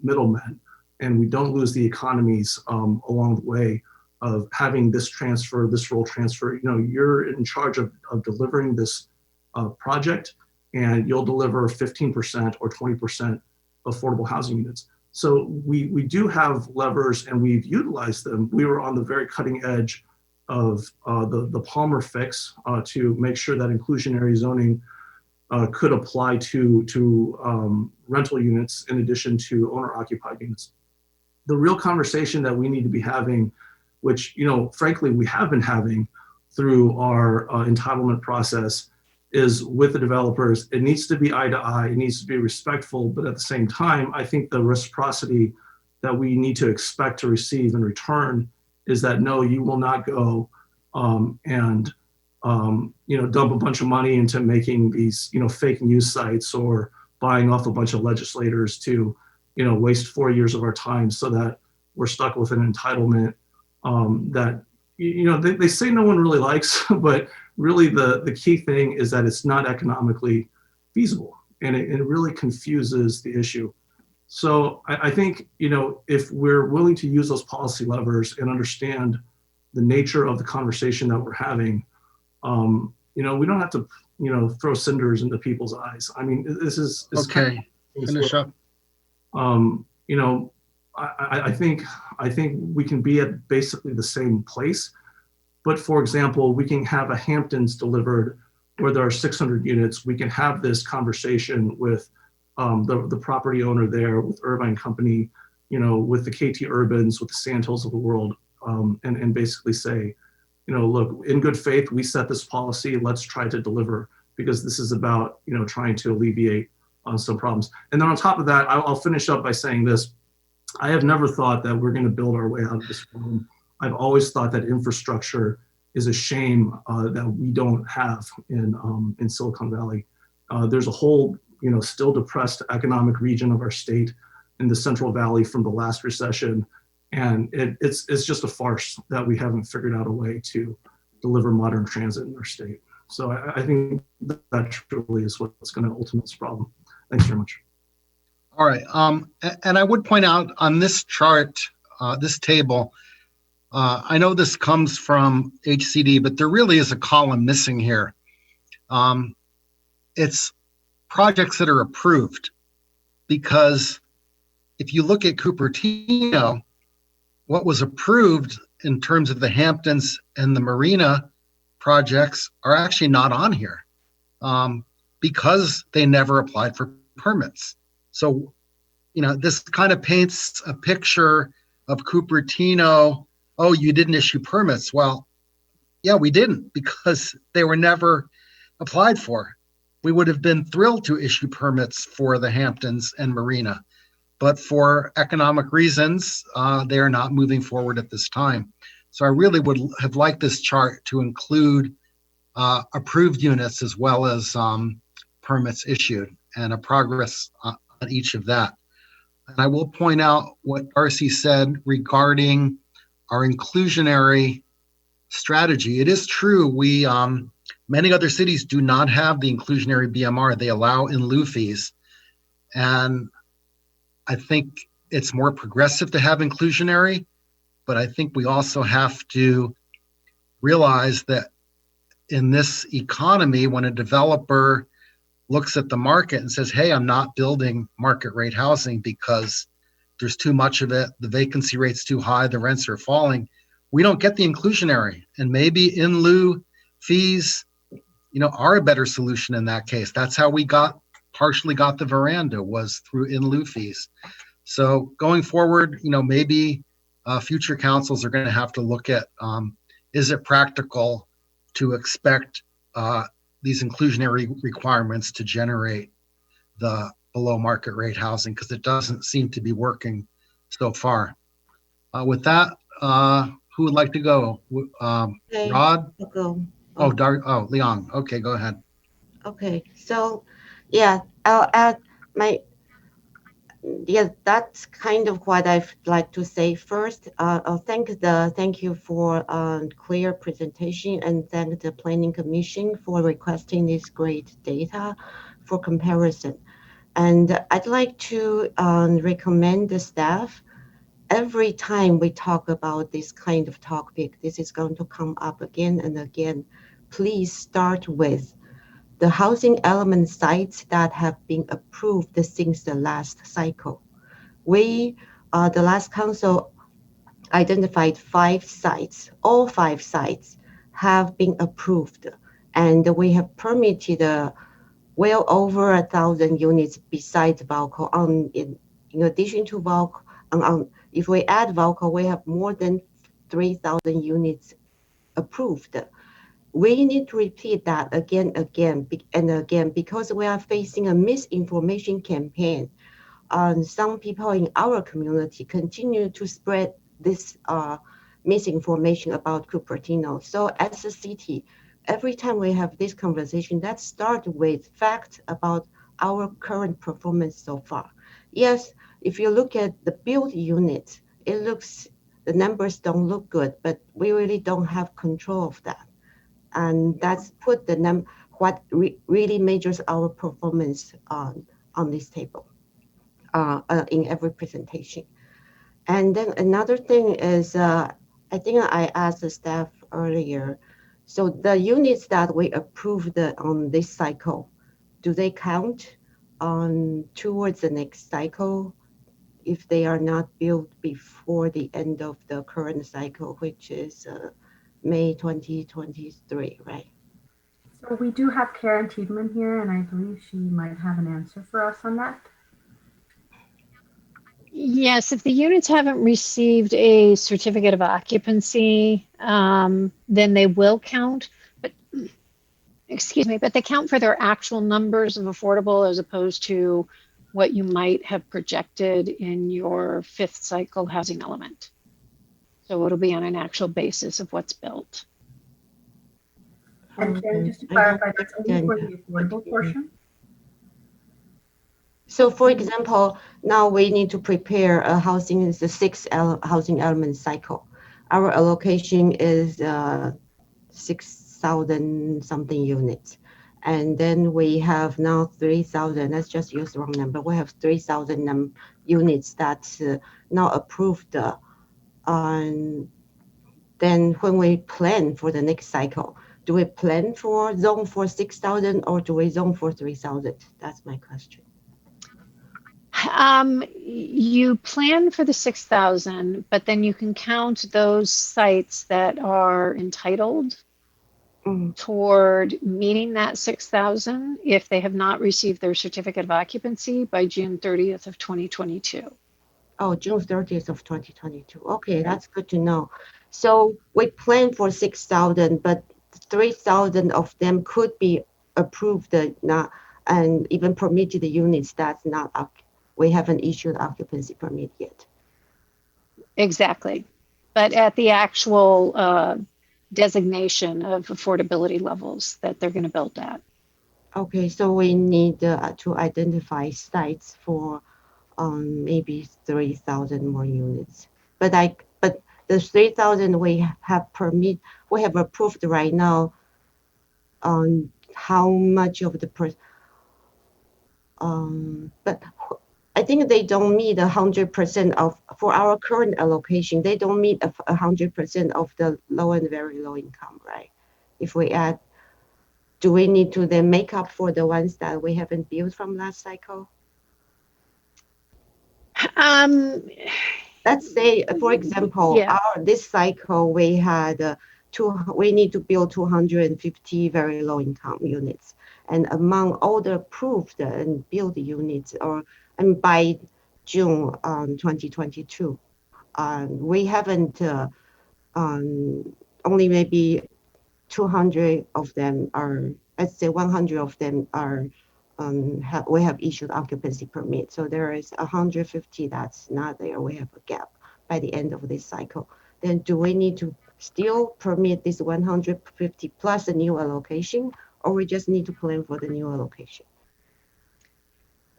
middlemen, and we don't lose the economies along the way of having this role transfer. You're in charge of delivering this project, and you'll deliver 15% or 20% affordable housing units. So we do have levers and we've utilized them. We were on the very cutting edge of the Palmer fix to make sure that inclusionary zoning could apply to rental units in addition to owner-occupied units. The real conversation that we need to be having, which frankly we have been having through our entitlement process, is with the developers. It needs to be eye to eye. It needs to be respectful, but at the same time, I think the reciprocity that we need to expect to receive in return is that no, you will not go and dump a bunch of money into making these fake news sites or buying off a bunch of legislators to waste 4 years of our time so that we're stuck with an entitlement that they say no one really likes, but really the key thing is that it's not economically feasible, and it really confuses the issue. So I think, if we're willing to use those policy levers and understand the nature of the conversation that we're having, we don't have to, throw cinders into people's eyes. I mean, this is Okay, finish up. I think we can be at basically the same place. But for example, we can have a Hamptons delivered where there are 600 units. We can have this conversation with the property owner there, with Irvine Company, with the KT Urbans, with the Sandhills of the world, and basically say, look, in good faith, we set this policy. Let's try to deliver, because this is about, trying to alleviate some problems. And then on top of that, I'll finish up by saying this. I have never thought that we're going to build our way out of this problem. I've always thought that infrastructure is a shame that we don't have in Silicon Valley. There's a whole still depressed economic region of our state in the Central Valley from the last recession. And it's just a farce that we haven't figured out a way to deliver modern transit in our state. So I think that truly is what's going to ultimately solve this problem. Thanks very much. All right. And I would point out on this chart, this table, I know this comes from HCD, but there really is a column missing here. It's projects that are approved, because if you look at Cupertino, what was approved in terms of the Hamptons and the Marina projects are actually not on here, because they never applied for permits. So, this kind of paints a picture of Cupertino. Oh, you didn't issue permits. Well, yeah, we didn't, because they were never applied for. We would have been thrilled to issue permits for the Hamptons and Marina, but for economic reasons, they are not moving forward at this time. So I really would have liked this chart to include approved units as well as permits issued, and a progress on each of that. And I will point out what Darcy said regarding our inclusionary strategy. It is true, we many other cities do not have the inclusionary BMR. They allow in lieu fees. And I think it's more progressive to have inclusionary, but I think we also have to realize that in this economy, when a developer looks at the market and says, hey, I'm not building market rate housing because there's too much of it, the vacancy rate's too high, the rents are falling, we don't get the inclusionary. And maybe in lieu fees, are a better solution in that case. That's how we partially got the veranda, was through in lieu fees. So going forward, maybe future councils are going to have to look at, is it practical to expect these inclusionary requirements to generate the below market rate housing, because it doesn't seem to be working so far. With that, who would like to go? Okay, Rod? I'll go. Leon. Okay, go ahead. Okay, so yeah, I'll add that's kind of what I'd like to say first. Thank you for clear presentation, and thank the Planning Commission for requesting this great data for comparison. And I'd like to recommend the staff, every time we talk about this kind of topic, this is going to come up again and again. Please start with the housing element sites that have been approved since the last cycle. The last council identified 5 sites. All 5 sites have been approved, and we have permitted well over 1,000 units besides Valco. In addition to Valco, if we add Valco, we have more than 3,000 units approved. We need to repeat that again and again, because we are facing a misinformation campaign. Some people in our community continue to spread this misinformation about Cupertino. So as a city, every time we have this conversation, let's start with facts about our current performance so far. Yes, if you look at the built units, the numbers don't look good, but we really don't have control of that. And that's put what really measures our performance on this table in every presentation. And then another thing is, I think I asked the staff earlier, so the units that we approved on this cycle, do they count towards the next cycle if they are not built before the end of the current cycle, which is May 2023, right? So we do have Karen Tiedman here, and I believe she might have an answer for us on that. Yes, if the units haven't received a certificate of occupancy, then they will count. But but they count for their actual numbers of affordable as opposed to what you might have projected in your 5th cycle housing element. So it'll be on an actual basis of what's built. And Karen, just to clarify, that's only for the affordable portion? So for example, now we need to prepare a housing, is the housing element cycle. Our allocation is 6,000 something units. And then we have now 3,000, let's just use the wrong number. We have 3,000 units that's now approved. Then when we plan for the next cycle, do we plan for zone for 6,000 or do we zone for 3,000? That's my question. You plan for the 6,000, but then you can count those sites that are entitled toward meeting that 6,000 if they have not received their certificate of occupancy by June 30th of 2022. Oh, June 30th of 2022. Okay, that's good to know. So we plan for 6,000, but 3,000 of them could be approved not, and even permitted units that's not up. We haven't issued occupancy permit yet. Exactly. But at the actual designation of affordability levels that they're going to build at. Okay, so we need to identify sites for maybe 3,000 more units. But the 3,000 we have approved right now on how much of the but I think they don't meet 100% of, for our current allocation, they don't meet 100% of the low and very low income, right? If we add, do we need to then make up for the ones that we haven't built from last cycle? Let's say, for example, Yeah. this cycle we had we need to build 250 very low income units, and among all the approved and built units, and by June 2022, we haven't only maybe 200 of them are, let's say 100 of them are we have issued occupancy permit. So there is 150 that's not there. We have a gap by the end of this cycle. Then do we need to still permit this 150 plus a new allocation, or we just need to plan for the new allocation?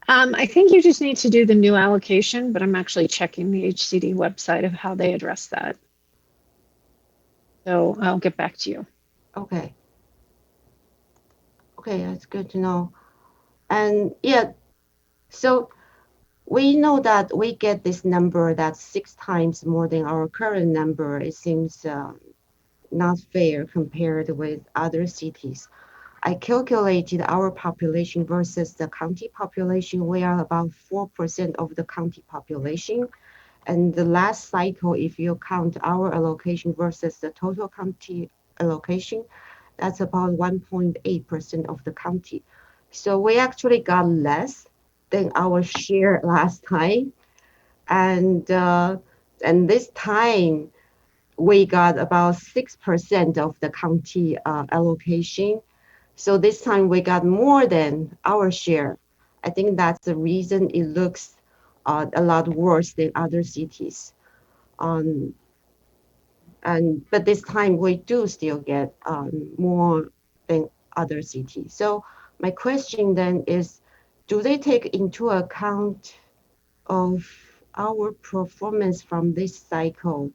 I think you just need to do the new allocation, but I'm actually checking the HCD website of how they address that. So I'll get back to you. Okay. Okay, that's good to know. And yeah, so we know that we get this number that's 6 times more than our current number. It seems not fair compared with other cities. I calculated our population versus the county population. We are about 4% of the county population. And the last cycle, if you count our allocation versus the total county allocation, that's about 1.8% of the county. So we actually got less than our share last time. And this time we got about 6% of the county allocation. So this time we got more than our share. I think that's the reason it looks a lot worse than other cities. But this time we do still get more than other cities. So my question then is, do they take into account of our performance from this cycle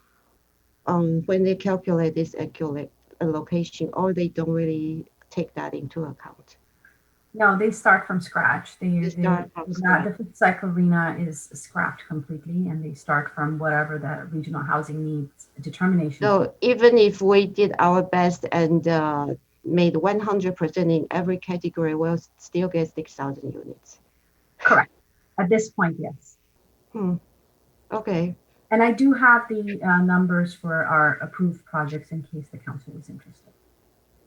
when they calculate this accurate allocation, or they don't really take that into account? No, they start from scratch. The fifth cycle RENA is scrapped completely, and they start from whatever the regional housing needs determination. So even if we did our best and made 100% in every category, we'll still get 6,000 units. Correct. At this point, yes. Okay. And I do have the numbers for our approved projects in case the council is interested.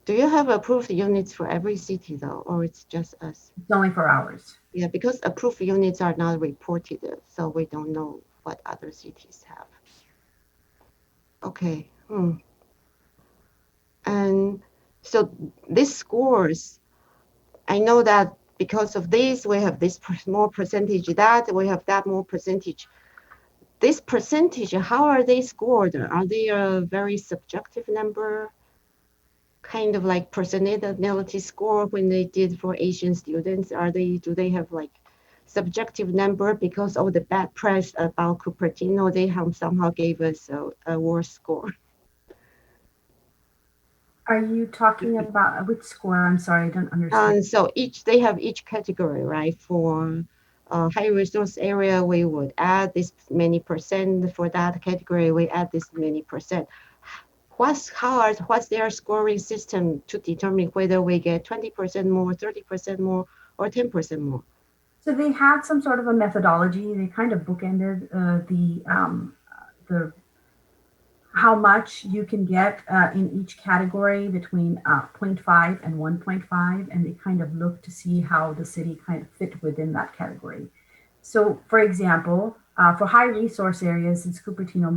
Do you have approved units for every city though, or it's just us? It's only for ours. Yeah, because approved units are not reported, so we don't know what other cities have. Okay. And so these scores, I know that because of this, we have this more percentage, that we have that more percentage. This percentage, how are they scored? Are they a very subjective number? Kind of like personality score when they did for Asian students? Do they have like subjective number because of the bad press about Cupertino. They have somehow gave us a worse score. Are you talking about which score? I'm sorry, I don't understand. So they have each category, right? For high resource area, we would add this many percent. For that category, we add this many percent. What's their scoring system to determine whether we get 20% more, 30% more, or 10% more? So they had some sort of a methodology. They kind of bookended the how much you can get in each category between 0.5 and 1.5, and they kind of looked to see how the city kind of fit within that category. So, for example, for high resource areas, since Cupertino,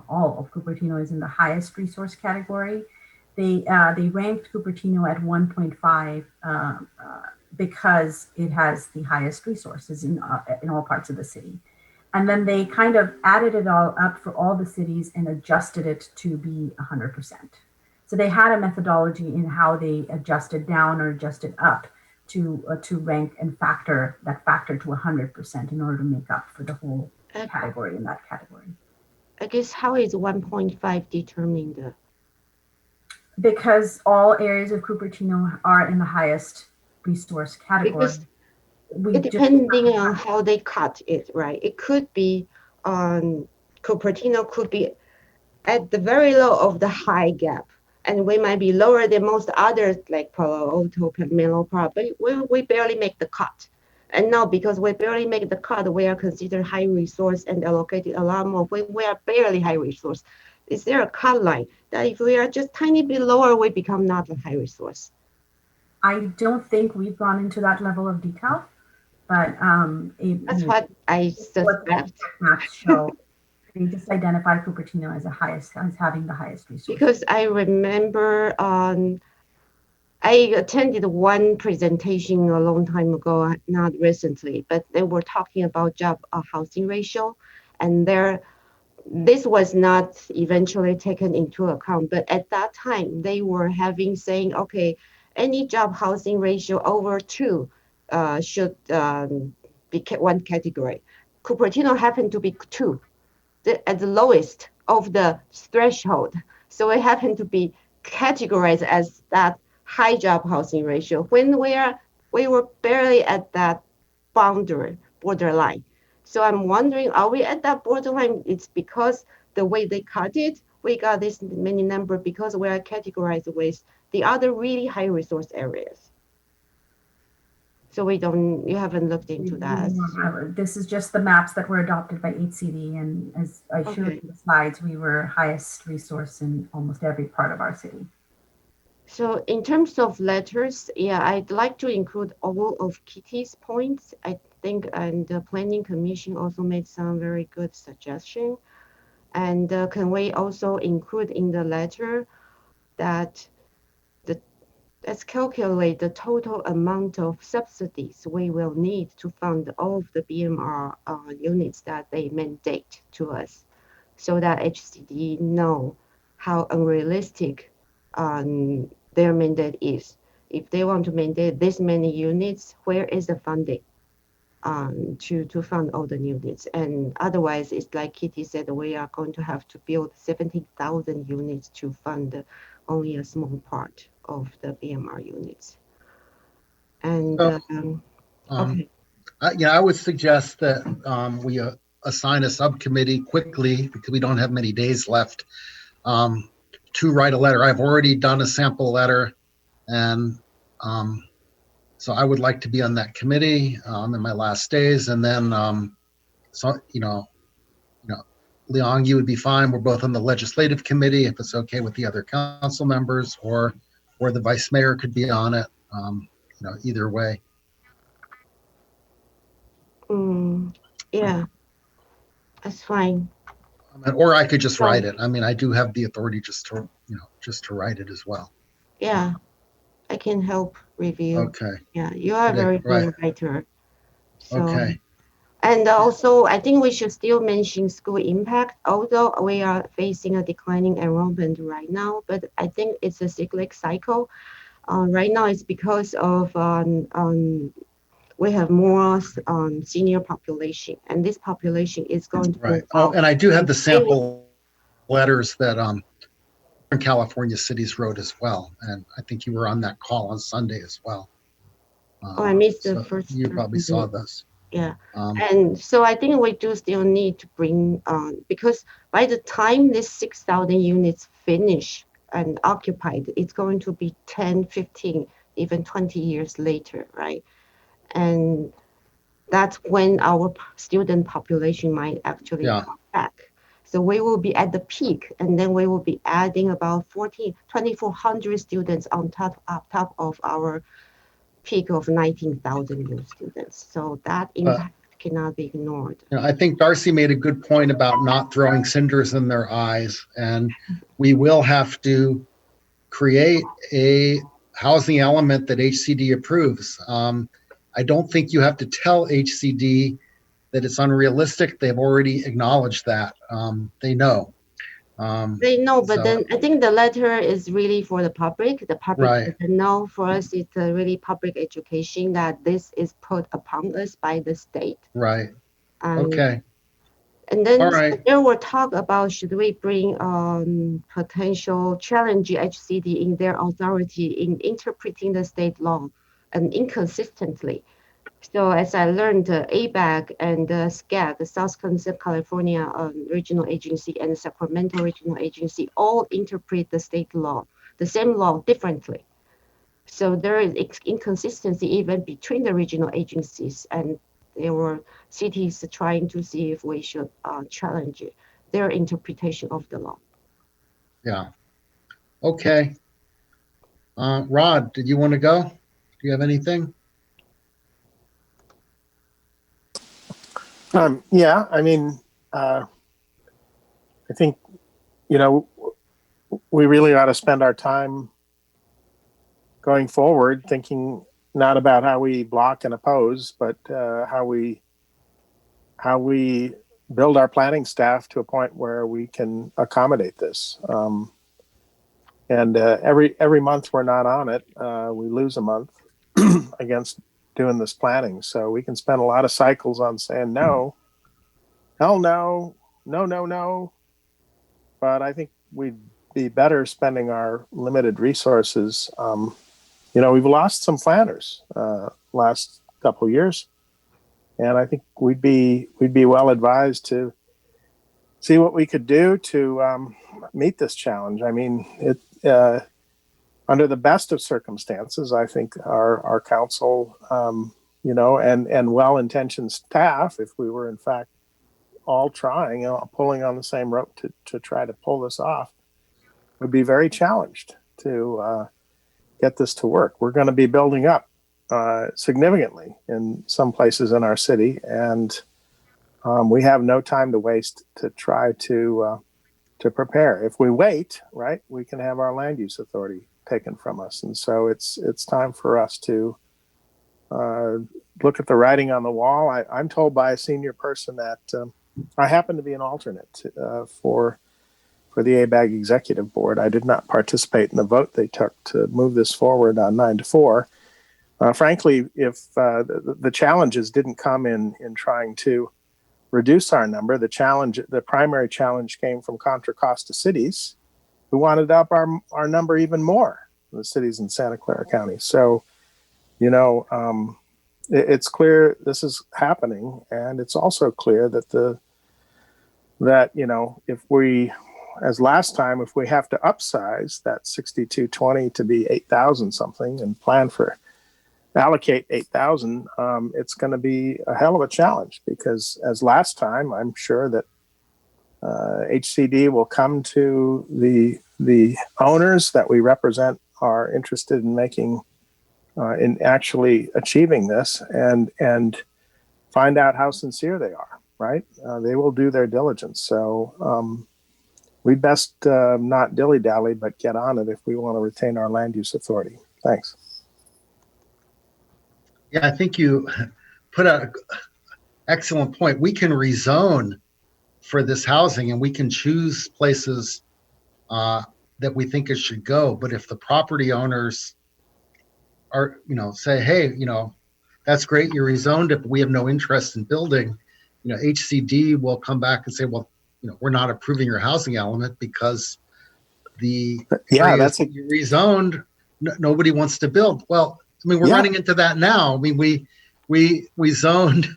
all of Cupertino is in the highest resource category, they ranked Cupertino at 1.5 because it has the highest resources in all parts of the city. And then they kind of added it all up for all the cities and adjusted it to be 100%. So they had a methodology in how they adjusted down or adjusted up to rank and factor to 100% in order to make up for the whole category in that category. I guess how is 1.5 determined? Because all areas of Cupertino are in the highest resource category. Because depending on how they cut it, right? It could be Cupertino could be at the very low of the high gap, and we might be lower than most others like Palo Alto, Menlo Park, but we barely make the cut. And now because we barely make the cut, we are considered high resource and allocated a lot more. We are barely high resource. Is there a cut line that if we are just tiny bit lower, we become not a high resource? I don't think we've gone into that level of detail, but that's what I suspect. Maps show. They just identify Cupertino as having the highest resource. Because I remember I attended one presentation a long time ago, not recently, but they were talking about job housing ratio, and this was not eventually taken into account. But at that time, they were saying, okay, any job housing ratio over 2 should be one category. Cupertino happened to be 2. At the lowest of the threshold. So it happened to be categorized as that high job housing ratio when we were barely at that borderline. So I'm wondering, are we at that borderline? It's because the way they cut it, we got this many number because we are categorized with the other really high resource areas. So you haven't looked into that. This is just the maps that were adopted by HCD, and as I showed in the slides, we were highest resource in almost every part of our city. So in terms of letters, I'd like to include all of Kitty's points. I think, and the Planning Commission also made some very good suggestion. And can we also include in the letter that let's calculate the total amount of subsidies we will need to fund all of the BMR units that they mandate to us, so that HCD know how unrealistic their mandate is. If they want to mandate this many units, where is the funding to fund all the units? And otherwise, it's like Kitty said, we are going to have to build 70,000 units to fund only a small part of the BMR units. And I would suggest that we assign a subcommittee quickly, because we don't have many days left, to write a letter. I've already done a sample letter, and so I would like to be on that committee in my last days. And then, Leong, you would be fine. We're both on the legislative committee, if it's okay with the other council members, or the vice mayor could be on it. Either way. Yeah, that's fine. Or I could just write it. I mean, I do have the authority just to write it as well. Yeah, I can help review. Okay. Yeah, you are a very good writer. So, okay. And also, I think we should still mention school impact, although we are facing a declining enrollment right now, but I think it's a cyclic cycle. Right now, it's because of we have more senior population, and this population is going to Right. move Oh, out. and I do have the sample letters that California cities wrote as well. And I think you were on that call on Sunday as well. Oh, I missed the So first. you probably saw this. Yeah, Um, and so I think we do still need to bring because by the time this 6,000 units finish and occupied, it's going to be 10, 15, even 20 years later, right? And that's when our student population might actually Yeah. come back. So we will be at the peak, and then we will be adding about 2,400 students on top of our peak of 19,000 new students. So that impact cannot be ignored. I think Darcy made a good point about not throwing cinders in their eyes. And we will have to create a housing element that HCD approves. I don't think you have to tell HCD that it's unrealistic. They've already acknowledged that. They know. They know, but So- then I think the letter is really for the public. The public Right. doesn't know. For us, it's a really public education that this is put upon us by the state. Right. And, Okay. and then All right. there were talk about should we bring potential challenge HCD in their authority in interpreting the state law and inconsistently. So as I learned, ABAG and SCAG, the South California Regional Agency and the Sacramento Regional Agency, all interpret the state law, the same law, differently. So there is inconsistency even between the regional agencies, and there were cities trying to see if we should challenge their interpretation of the law. Yeah. Okay. Rod, did you want to go? Do you have anything? Yeah, I mean, I think, we really ought to spend our time going forward thinking not about how we block and oppose, but how we build our planning staff to a point where we can accommodate this. And every month we're not on it, we lose a month against doing this planning. So we can spend a lot of cycles on saying no, hell no, no, no, no. But I think we'd be better spending our limited resources. We've lost some planners last couple of years, and I think we'd be well advised to see what we could do to meet this challenge. I mean, under the best of circumstances, I think our council, and well-intentioned staff, if we were in fact all trying, pulling on the same rope to try to pull this off, would be very challenged to get this to work. We're going to be building up significantly in some places in our city, and we have no time to waste to try to prepare. If we wait, right, we can have our land use authority taken from us, and so it's time for us to look at the writing on the wall. I'm told by a senior person that I happen to be an alternate for the ABAG executive board. I did not participate in the vote they took to move this forward on 9-4. Frankly, if the challenges didn't come in trying to reduce our number, the primary challenge came from Contra Costa cities who wanted up our number even more, the cities in Santa Clara County. So, it's clear this is happening, and it's also clear that if we, as last time, if we have to upsize that 6220 to be 8,000 something and allocate 8,000, it's going to be a hell of a challenge, because as last time, I'm sure that HCD will come to the owners that we represent are interested in making in actually achieving this, and find out how sincere they are. Right? They will do their diligence. So we'd best not dilly-dally, but get on it if we want to retain our land use authority. Thanks. Yeah, I think you put an excellent point. We can rezone for this housing, and we can choose places that we think it should go. But if the property owners are, say, hey, that's great, you rezoned it, but we have no interest in building, HCD will come back and say, well, we're not approving your housing element because the Yeah, areas that's that you rezoned, nobody wants to build. Well, I mean, we're Yeah. running into that now. I mean, we zoned at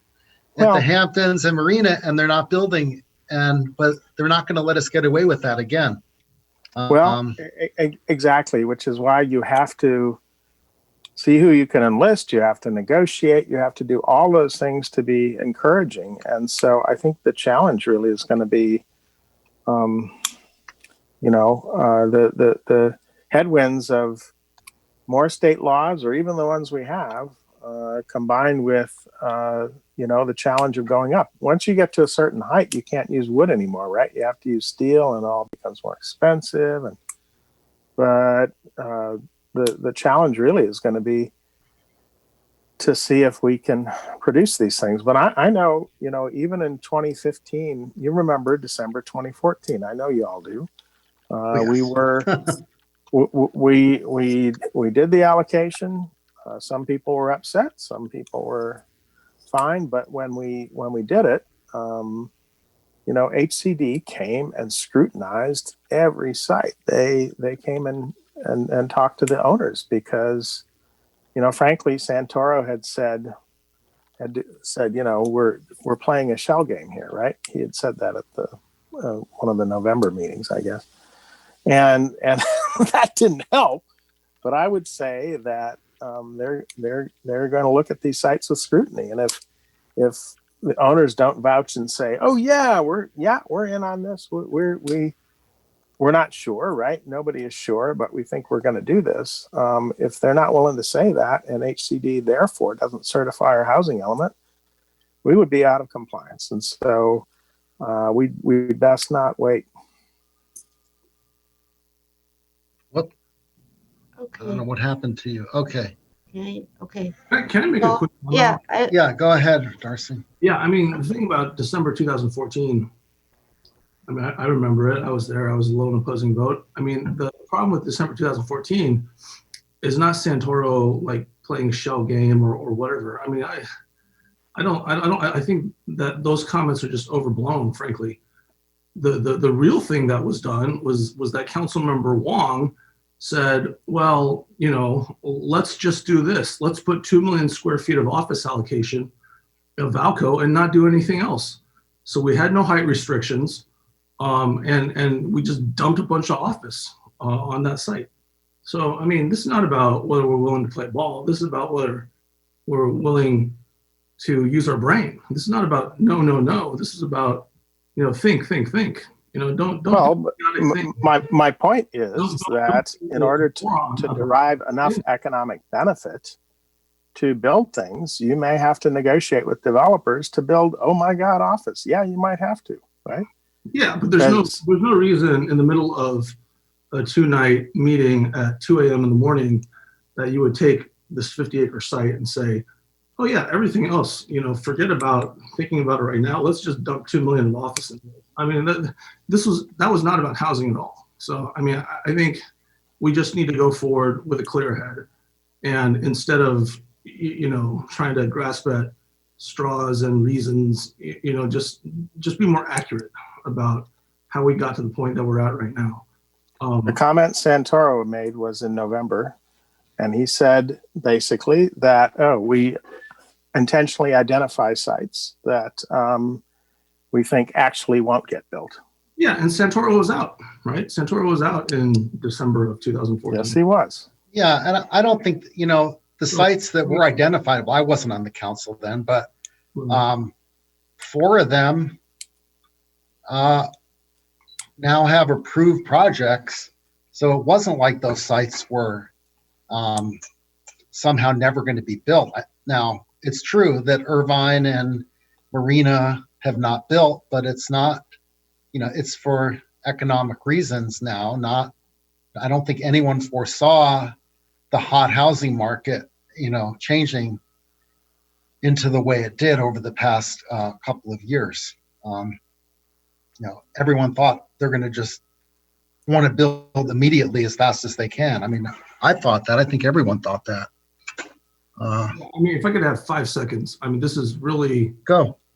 the Well- Hamptons and Marina, and they're not building, but they're not going to let us get away with that again. Well, exactly, which is why you have to see who you can enlist. You have to negotiate. You have to do all those things to be encouraging. And so I think the challenge really is going to be, the headwinds of more state laws, or even the ones we have, combined with, the challenge of going up. Once you get to a certain height, you can't use wood anymore, right? You have to use steel, and it all becomes more expensive. But the challenge really is going to be to see if we can produce these things. But I know, even in 2015, you remember December 2014. I know you all do. Yes. We were, we did the allocation. Some people were upset. Some people were fine. But when we did it, HCD came and scrutinized every site. They came and talked to the owners because, frankly, Santoro had said, we're playing a shell game here, right? He had said that at the one of the November meetings, I guess, and that didn't help. But I would say that they're going to look at these sites with scrutiny, and if the owners don't vouch and say, "Oh yeah, we're in on this," we're not sure, right? Nobody is sure, but we think we're going to do this. If they're not willing to say that, and HCD therefore doesn't certify our housing element, we would be out of compliance. And so we best not wait. What? I Okay. don't know what happened to you. Okay. Okay. Can I make a Well, quick comment? yeah. Yeah, go ahead, Darcy. Yeah, I mean, the thing about December 2014, I mean, I remember it. I was there. I was a lone opposing vote. I mean, the problem with December 2014 is not Santoro like playing shell game or whatever. I mean, I think that those comments are just overblown, frankly. The real thing that was done was that Councilmember Wong said, well, let's just do this. Let's put 2 million square feet of office allocation of Valco and not do anything else. So we had no height restrictions, and we just dumped a bunch of office on that site. So, I mean, this is not about whether we're willing to play ball. This is about whether we're willing to use our brain. This is not about no. This is about, think. Don't. Well, think. my point is that in order to to derive enough economic benefit to build things, you may have to negotiate with developers to build, oh my God, office. Yeah, you might have to, right? Yeah, but there's no reason in the middle of a 2-night meeting at 2 a.m. in the morning that you would take this 50-acre site and say, oh yeah, everything else, forget about thinking about it right now. Let's just dump 2 million of office in there. I mean, that was not about housing at all. So, I mean, I think we just need to go forward with a clear head, and instead of trying to grasp at straws and reasons, just be more accurate about how we got to the point that we're at right now. The comment Santoro made was in November, and he said basically that, we intentionally identify sites that we think actually won't get built. Yeah, and Santoro was out, right? Santoro was out in December of 2014. Yes, he was. Yeah, and I don't think, the sites that were identified, well, I wasn't on the council then, but 4 of them now have approved projects. So it wasn't like those sites were somehow never going to be built. Now, it's true that Irvine and Marina have not built, but it's not, it's for economic reasons now. I don't think anyone foresaw the hot housing market, changing into the way it did over the past couple of years. Everyone thought they're going to just want to build immediately as fast as they can. I mean, I thought that. I think everyone thought that. Uh, I mean, if I could have 5 seconds, I mean, this is really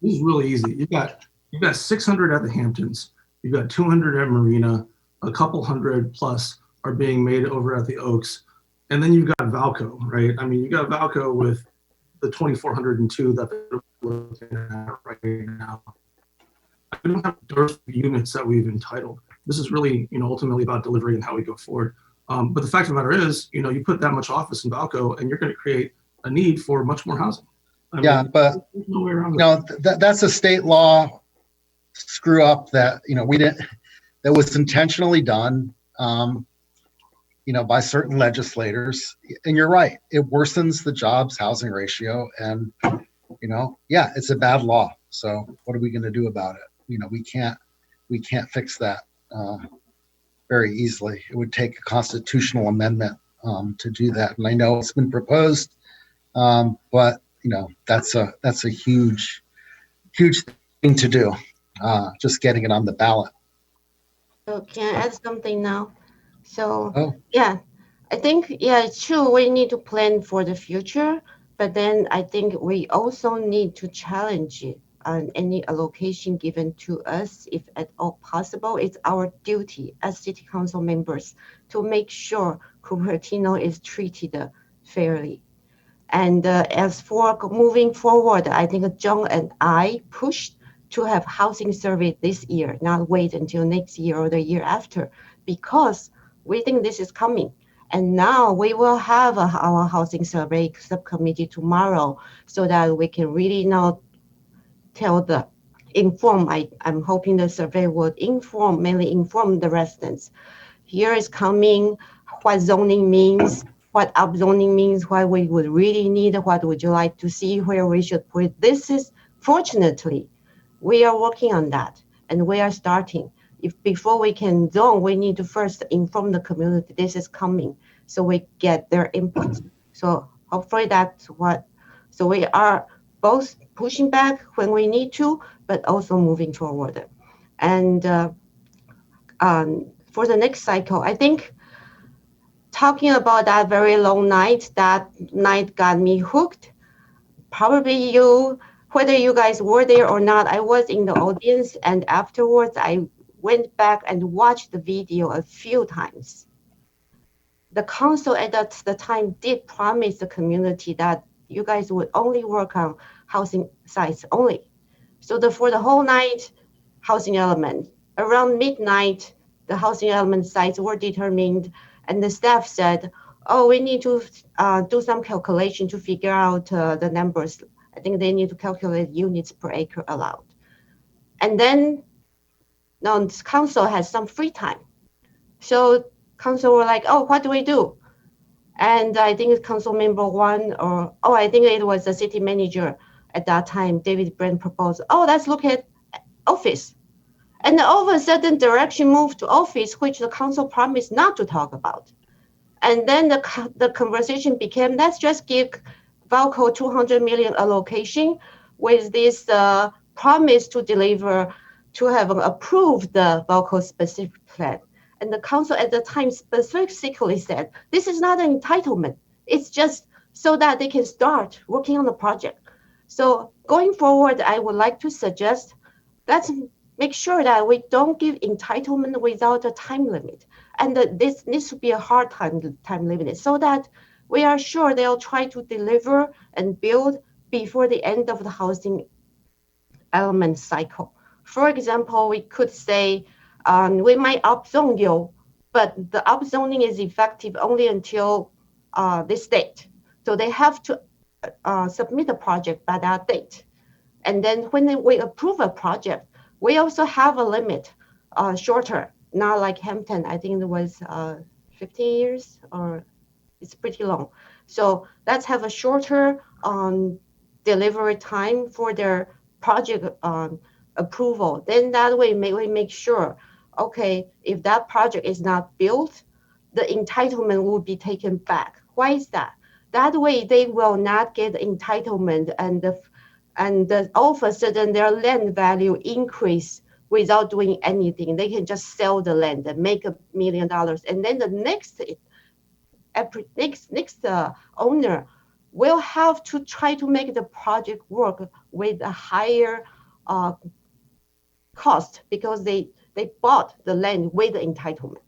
easy. You've got 600 at the Hamptons, you've got 200 at Marina, a couple hundred plus are being made over at the Oaks, and then you've got Valco, right? I mean, you got Valco with the 2,402 that they're looking at right now. We don't have dearth of units that we've entitled. This is really, ultimately about delivery and how we go forward. But the fact of the matter is, you put that much office in Valco, and you're going to create a need for much more housing. Yeah, but there's no way around it. that's a state law screw up that we didn't. That was intentionally done, by certain legislators. And you're right, it worsens the jobs housing ratio, and it's a bad law. So what are we going to do about it? We can't fix that very easily. It would take a constitutional amendment to do that, and I know it's been proposed, but that's a huge thing to do. Just getting it on the ballot. So can I add something now? So Oh. yeah, I think it's true. We need to plan for the future, but then I think we also need to challenge it on any allocation given to us, if at all possible. It's our duty as city council members to make sure Cupertino is treated fairly. And as for moving forward, I think John and I pushed to have housing survey this year, not wait until next year or the year after, because we think this is coming. And now we will have our housing survey subcommittee tomorrow, so that we can really now I'm hoping the survey would mainly inform the residents. Here is coming, what zoning means, what upzoning means, what we would really need, what would you like to see, where we should put it. This is, fortunately, we are working on that, and we are starting. Before we can zone, we need to first inform the community this is coming, so we get their input. So hopefully so we are both pushing back when we need to, but also moving forward. And for the next cycle, I think talking about that very long night, that night got me hooked. Probably whether you guys were there or not, I was in the audience, and afterwards I went back and watched the video a few times. The council at the time did promise the community that you guys would only work on housing sites only. So for the whole night, housing element. Around midnight, the housing element sites were determined, and the staff said, oh, we need to do some calculation to figure out the numbers. I think they need to calculate units per acre allowed. And then now council has some free time. So council were like, oh, what do we do? And I think council member one, I think it was the city manager at that time, David Brand, proposed, oh, let's look at office. And all of a sudden direction moved to office, which the council promised not to talk about. And then the conversation became, let's just give Valco 200 million allocation with this promise to deliver, to have approved the Valco specific plan. And the council at the time specifically said, this is not an entitlement. It's just so that they can start working on the project. So going forward, I would like to suggest, let's make sure that we don't give entitlement without a time limit. And this needs to be a hard time limit, so that we are sure they'll try to deliver and build before the end of the housing element cycle. For example, we could say we might upzone you, but the upzoning is effective only until this date. So they have to submit a project by that date. And then when we approve a project, we also have a limit, shorter, not like Hampton. I think it was 15 years, or it's pretty long. So let's have a shorter delivery time for their project approval. Then that way we make sure, okay, if that project is not built, the entitlement will be taken back. Why is that? That way they will not get entitlement, and all of a sudden their land value increase without doing anything. They can just sell the land and make $1 million, and then the next owner will have to try to make the project work with a higher cost because they bought the land with the entitlement.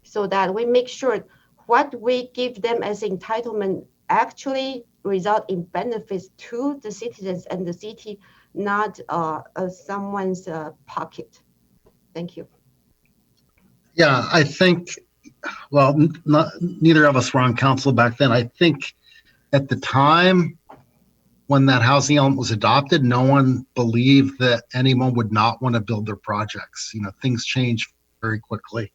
So that we make sure what we give them as entitlement actually result in benefits to the citizens and the city, not someone's pocket. Thank you. Yeah, I think, well, neither of us were on council back then. I think at the time when that housing element was adopted, no one believed that anyone would not want to build their projects. Things change very quickly.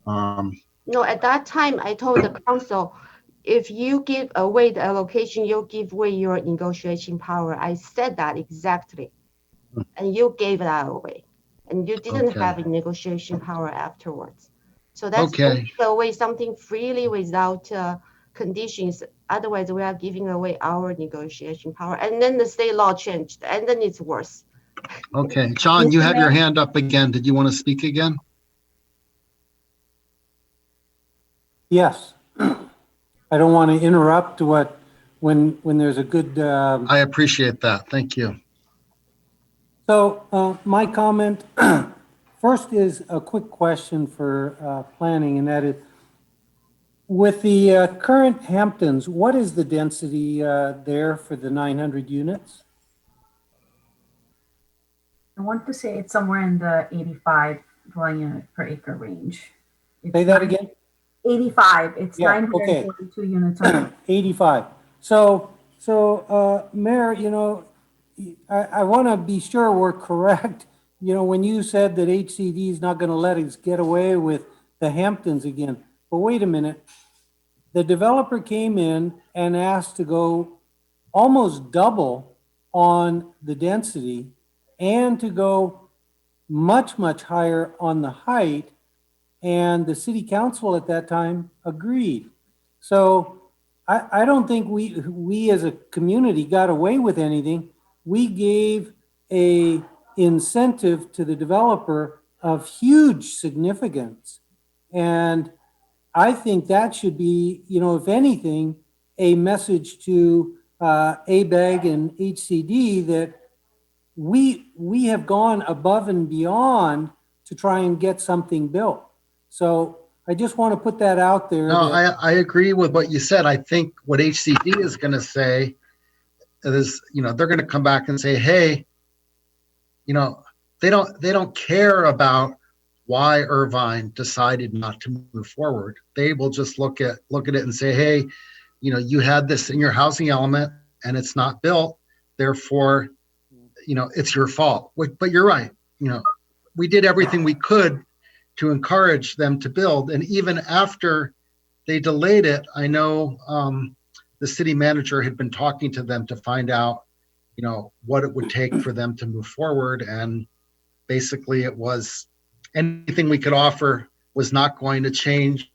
No, at that time, I told the council, if you give away the allocation, you give away your negotiation power. I said that exactly. And you gave that away. And you didn't Okay. have a negotiation power afterwards. So that's Okay. giving away something freely without conditions. Otherwise, we are giving away our negotiation power. And then the state law changed, and then it's worse. Okay. John, you have your hand up again. Did you want to speak again? Yes. I don't want to interrupt when there's a good. I appreciate that. Thank you. So my comment first is a quick question for planning, and that is, with the current Hamptons, what is the density there for the 900 units? I want to say it's somewhere in the 85 dwelling unit per acre range. Say that again? 85. It's Yeah, 942 units. On 85. So Mayor, I want to be sure we're correct. When you said that HCD is not going to let us get away with the Hamptons again. But wait a minute. The developer came in and asked to go almost double on the density and to go much, much higher on the height. And the city council at that time agreed. So I don't think we as a community got away with anything. We gave a incentive to the developer of huge significance. And I think that should be, if anything, a message to ABAG and HCD that we have gone above and beyond to try and get something built. So I just want to put that out there. No, I agree with what you said. I think what HCD is going to say is, they're going to come back and say, hey, they don't care about why Irvine decided not to move forward. They will just look at it and say, hey, you had this in your housing element and it's not built, therefore, it's your fault. But you're right. We did everything we could to encourage them to build. And even after they delayed it, I know the city manager had been talking to them to find out, what it would take for them to move forward. And basically it was anything we could offer was not going to change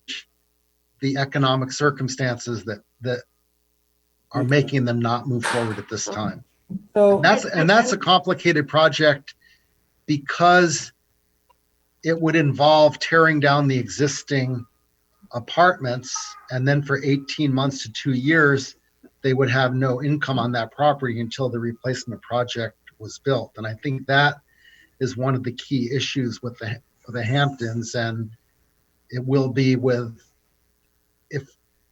the economic circumstances that are making them not move forward at this time. So And that's a complicated project because it would involve tearing down the existing apartments, and then for 18 months to 2 years, they would have no income on that property until the replacement project was built. And I think that is one of the key issues with the Hamptons, and it will be with if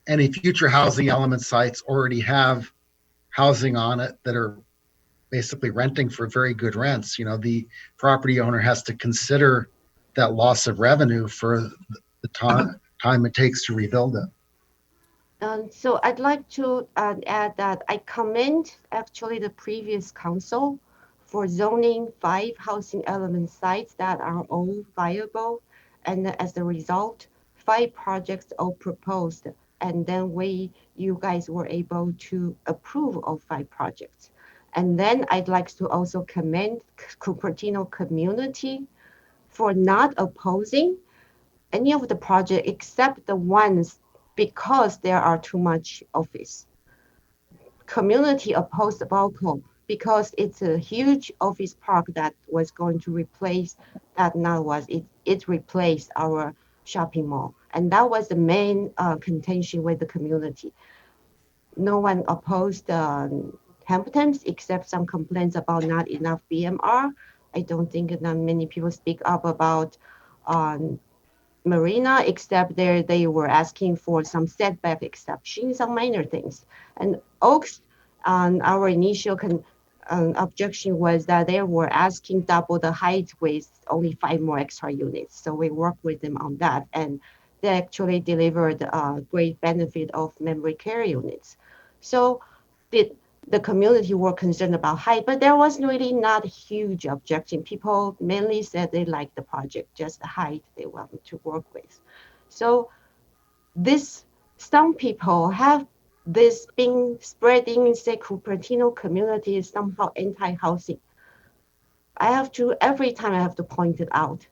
any future housing element sites already have housing on it that are basically renting for very good rents. The property owner has to consider that loss of revenue for the time it takes to rebuild it. So I'd like to add that I commend actually the previous council for zoning 5 housing element sites that are all viable. And as a result, 5 projects all proposed. And then you guys were able to approve of 5 projects. And then I'd like to also commend Cupertino community for not opposing any of the project except the ones because there are too much office. Community opposed Balco because it's a huge office park that was going to replace it replaced our shopping mall. And that was the main contention with the community. no one opposed Hamptons except some complaints about not enough BMR. I don't think that many people speak up about Marina, except they were asking for some setback exceptions, some minor things. And Oaks, our initial objection was that they were asking double the height with only 5 more extra units. So we worked with them on that, and they actually delivered a great benefit of memory care units. So the community were concerned about height, but there was really not a huge objection. People mainly said they liked the project, just the height they wanted to work with. So some people have this been spreading in, say, Cupertino community is somehow anti-housing. Every time I have to point it out.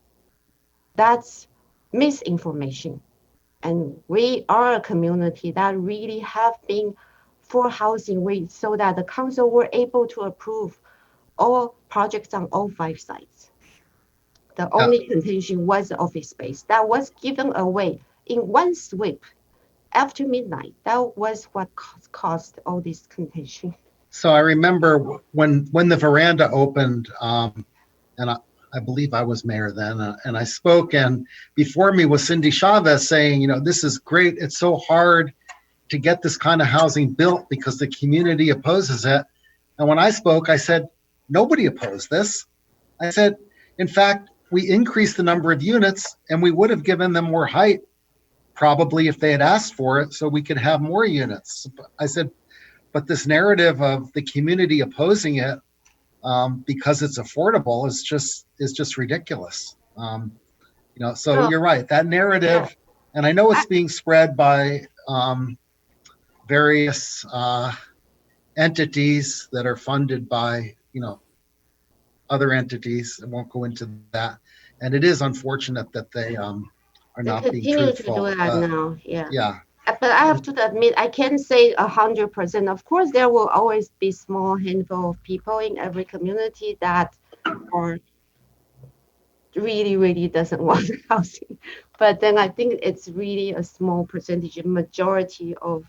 That's misinformation. And we are a community that really have been for housing so that the council were able to approve all projects on all 5 sites. The only contention was the office space that was given away in one sweep after midnight. That was what caused all this contention. So I remember when the veranda opened, and I believe I was mayor then, and I spoke, and before me was Cindy Chavez saying, this is great. It's so hard to get this kind of housing built because the community opposes it. And when I spoke, I said, nobody opposed this. I said, in fact, we increased the number of units and we would have given them more height probably if they had asked for it so we could have more units. I said, but this narrative of the community opposing it because it's affordable is just ridiculous. So you're right, that narrative, and I know it's being spread by various entities that are funded by, other entities. I won't go into that. And it is unfortunate that they are not being truthful. To do that now, yeah. Yeah. But I have to admit, I can't say 100%. Of course, there will always be small handful of people in every community that are really, really doesn't want housing. But then I think it's really a small percentage. A majority of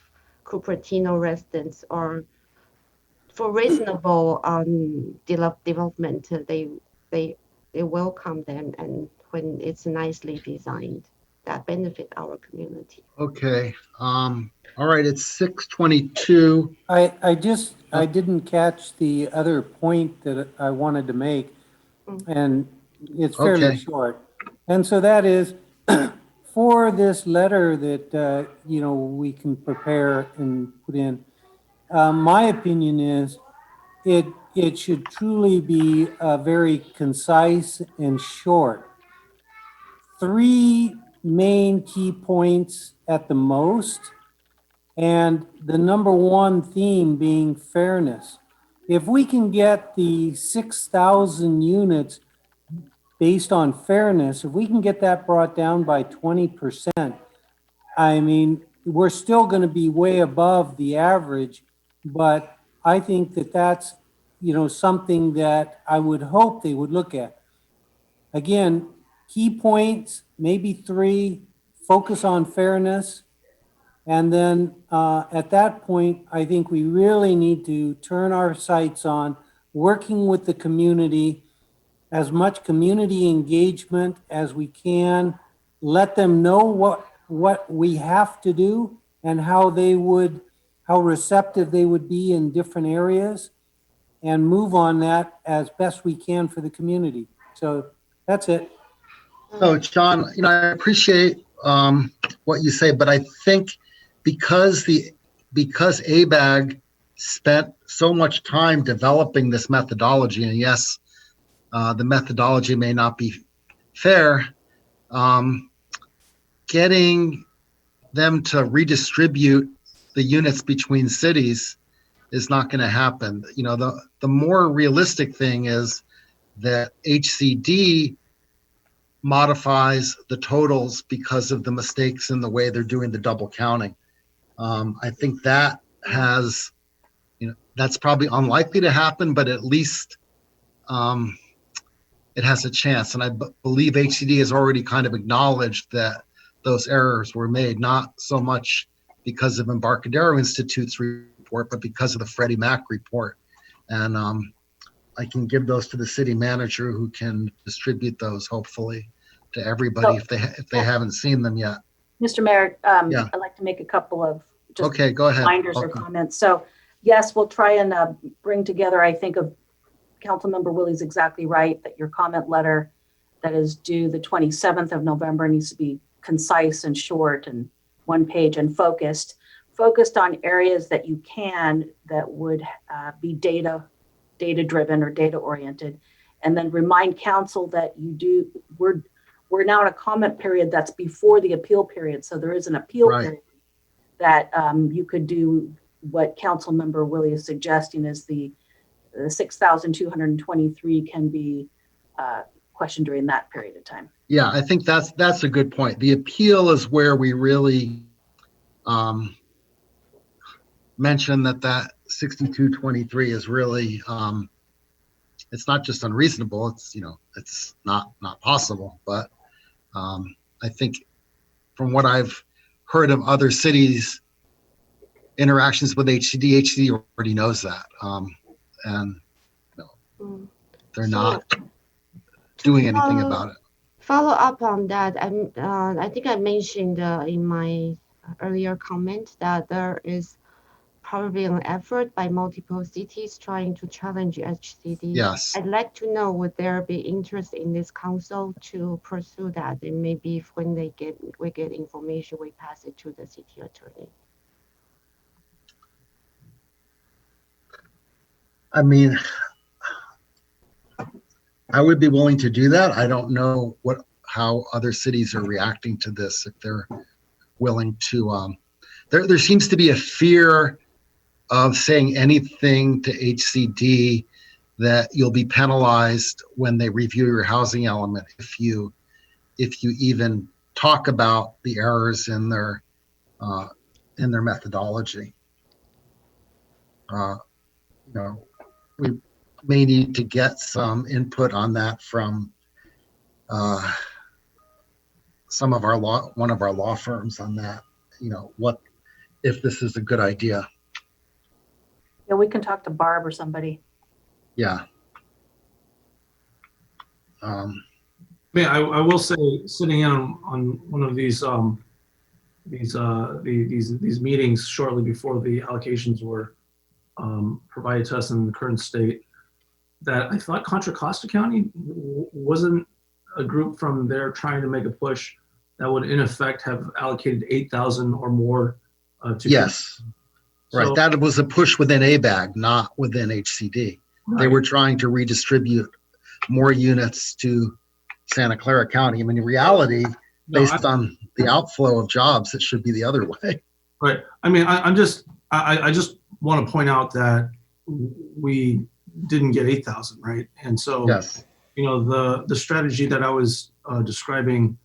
Cupertino residents are for reasonable development. They welcome them, and when it's nicely designed, that benefit our community. Okay. All right. It's 6:22. I didn't catch the other point that I wanted to make, and it's fairly short. And so that is for this letter that, we can prepare and put in. My opinion is it should truly be very concise and short. 3 main key points at the most, and the number 1 theme being fairness. If we can get the 6,000 units based on fairness, if we can get that brought down by 20%, I mean, we're still going to be way above the average, but I think that that's, something that I would hope they would look at. Again, key points, maybe 3, focus on fairness. And then at that point, I think we really need to turn our sights on working with the community, as much community engagement as we can, let them know what we have to do and how receptive they would be in different areas, and move on that as best we can for the community. So that's it. So John, I appreciate what you say, but I think because ABAG spent so much time developing this methodology, and yes, the methodology may not be fair, getting them to redistribute the units between cities is not going to happen. The more realistic thing is that HCD modifies the totals because of the mistakes in the way they're doing the double counting. I think that that's probably unlikely to happen, but at least it has a chance. And I believe HCD has already kind of acknowledged that those errors were made, not so much because of Embarcadero Institute's report, but because of the Freddie Mac report. And I can give those to the city manager, who can distribute those hopefully to everybody if they haven't seen them yet. Mr. Mayor, Yeah. I'd like to make a couple of just Okay, go ahead. reminders or Welcome. comments. So yes, we'll try and bring together, I think of Councilmember Willie's exactly right, that your comment letter that is due the 27th of November needs to be concise and short and one page and focused on areas that you can, that would be data driven or data oriented. And then remind council that we're now in a comment period that's before the appeal period. So there is an appeal Right. period that you could do what Councilmember Willie is suggesting, is the 6,223 can be questioned during that period of time. Yeah, I think that's a good point. The appeal is where we really mention that 6223 is really, it's not just unreasonable, it's, it's not possible. But I think from what I've heard of other cities' interactions with HCD already knows that. And they're not doing anything about it. Follow up on that. I think I mentioned in my earlier comment that there is probably an effort by multiple cities trying to challenge HCD. Yes. I'd like to know, would there be interest in this council to pursue that? And maybe when we get information, we pass it to the city attorney. I mean, I would be willing to do that. I don't know how other cities are reacting to this, if they're willing to. There seems to be a fear of saying anything to HCD that you'll be penalized when they review your housing element if you even talk about the errors in their methodology. We may need to get some input on that from one of our law firms on that. What if this is a good idea? Yeah, we can talk to Barb or somebody. Yeah. I mean, I will say, sitting in on one of these meetings shortly before the allocations were provided to us in the current state, that I thought Contra Costa County wasn't a group from there trying to make a push that would in effect have allocated 8,000 or more to. Yes. Right. So, that was a push within ABAG, not within HCD. They right. were trying to redistribute more units to Santa Clara County. I mean, in reality, based on the outflow of jobs, it should be the other way. Right. I mean, I just want to point out that we didn't get 8,000, right? And so, Yes. The strategy that I was describing,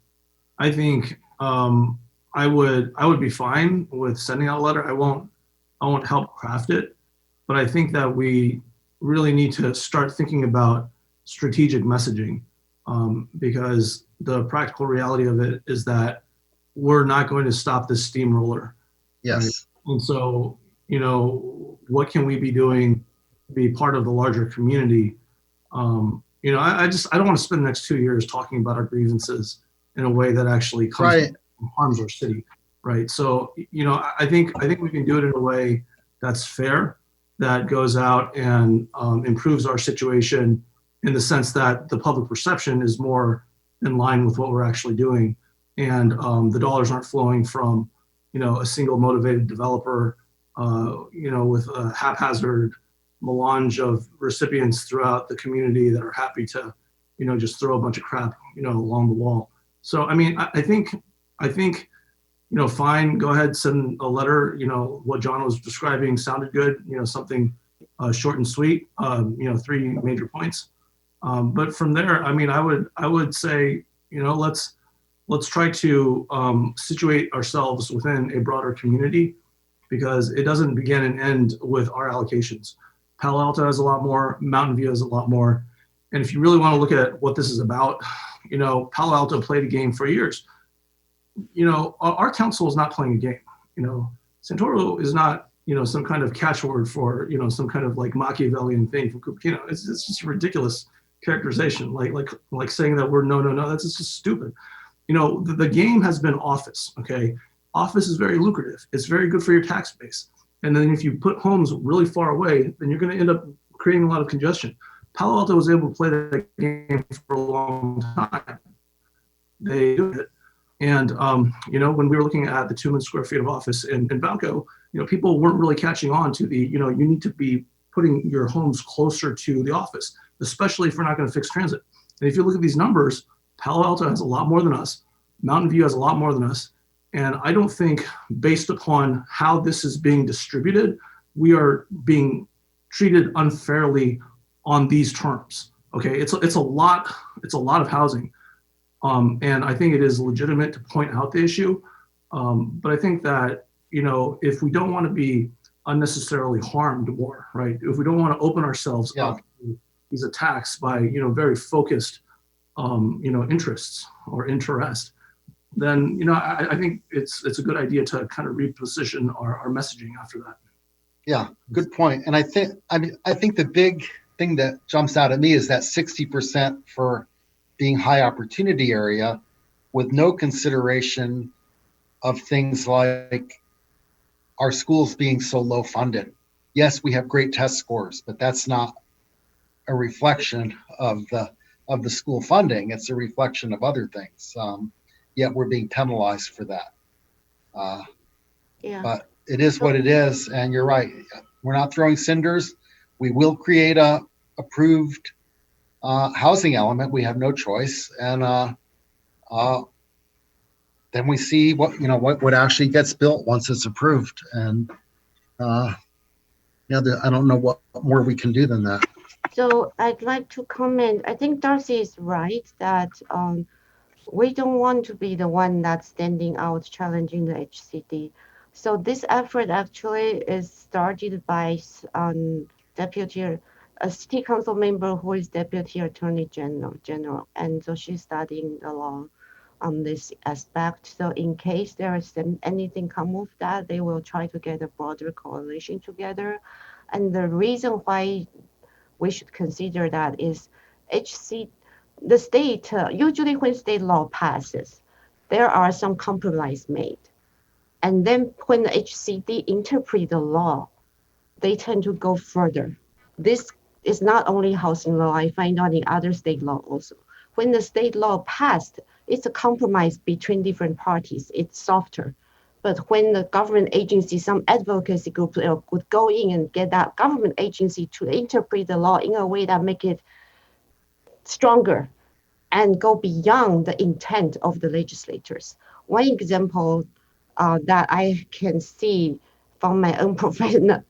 I think I would be fine with sending out a letter. I won't help craft it, but I think that we really need to start thinking about strategic messaging, because the practical reality of it is that we're not going to stop this steamroller. Yes. Right? And so, what can we be doing to be part of the larger community? I don't want to spend the next 2 years talking about our grievances in a way that actually harms our city. Right. So, I think we can do it in a way that's fair, that goes out and improves our situation in the sense that the public perception is more in line with what we're actually doing. And the dollars aren't flowing from, a single motivated developer, with a haphazard melange of recipients throughout the community that are happy to, just throw a bunch of crap, along the wall. So, I mean, I think, fine, go ahead, send a letter. What John was describing sounded good, something short and sweet, 3 major points. But from there, I mean, I would say, let's try to situate ourselves within a broader community, because it doesn't begin and end with our allocations. Palo Alto has a lot more, Mountain View has a lot more. And if you really want to look at what this is about, Palo Alto played a game for years. Our council is not playing a game. Santoro is not, some kind of catchword for, some kind of like Machiavellian thing from Cupertino. It's just a ridiculous characterization, like saying that word no, that's just stupid. The game has been office, okay? Office is very lucrative. It's very good for your tax base. And then if you put homes really far away, then you're going to end up creating a lot of congestion. Palo Alto was able to play that game for a long time. They do it. And, when we were looking at the 2 million square feet of office in Valco, people weren't really catching on to the, you need to be putting your homes closer to the office, especially if we're not going to fix transit. And if you look at these numbers, Palo Alto has a lot more than us. Mountain View has a lot more than us. And I don't think, based upon how this is being distributed, we are being treated unfairly on these terms. Okay, it's a lot of housing, and I think it is legitimate to point out the issue. But I think that if we don't want to be unnecessarily harmed more, right? If we don't want to open ourselves up to these attacks by very focused interests or interest, then I think it's a good idea to kind of reposition our messaging after that. Yeah, good point. And I think the big thing that jumps out at me is that 60% for being high opportunity area, with no consideration of things like our schools being so low funded. Yes, we have great test scores, but that's not a reflection of the school funding. It's a reflection of other things. Yet we're being penalized for that. But it is what it is, and you're right. We're not throwing cinders. We will create a approved housing element. We have no choice, and then we see what actually gets built once it's approved. And I don't know what more we can do than that. So I'd like to comment. I think Darcy is right that we don't want to be the one that's standing out challenging the HCD. So this effort actually is started by a city council member who is deputy attorney general, and so she's studying the law on this aspect. So in case there is anything come of that, they will try to get a broader coalition together. And the reason why we should consider that is the state, usually when state law passes, there are some compromise made. And then when the HCD interpret the law, they tend to go further. This is not only housing law, I find out in other state law also. When the state law passed, it's a compromise between different parties. It's softer. But when the government agency, some advocacy group would go in and get that government agency to interpret the law in a way that make it stronger and go beyond the intent of the legislators. One example that I can see from my unprofessional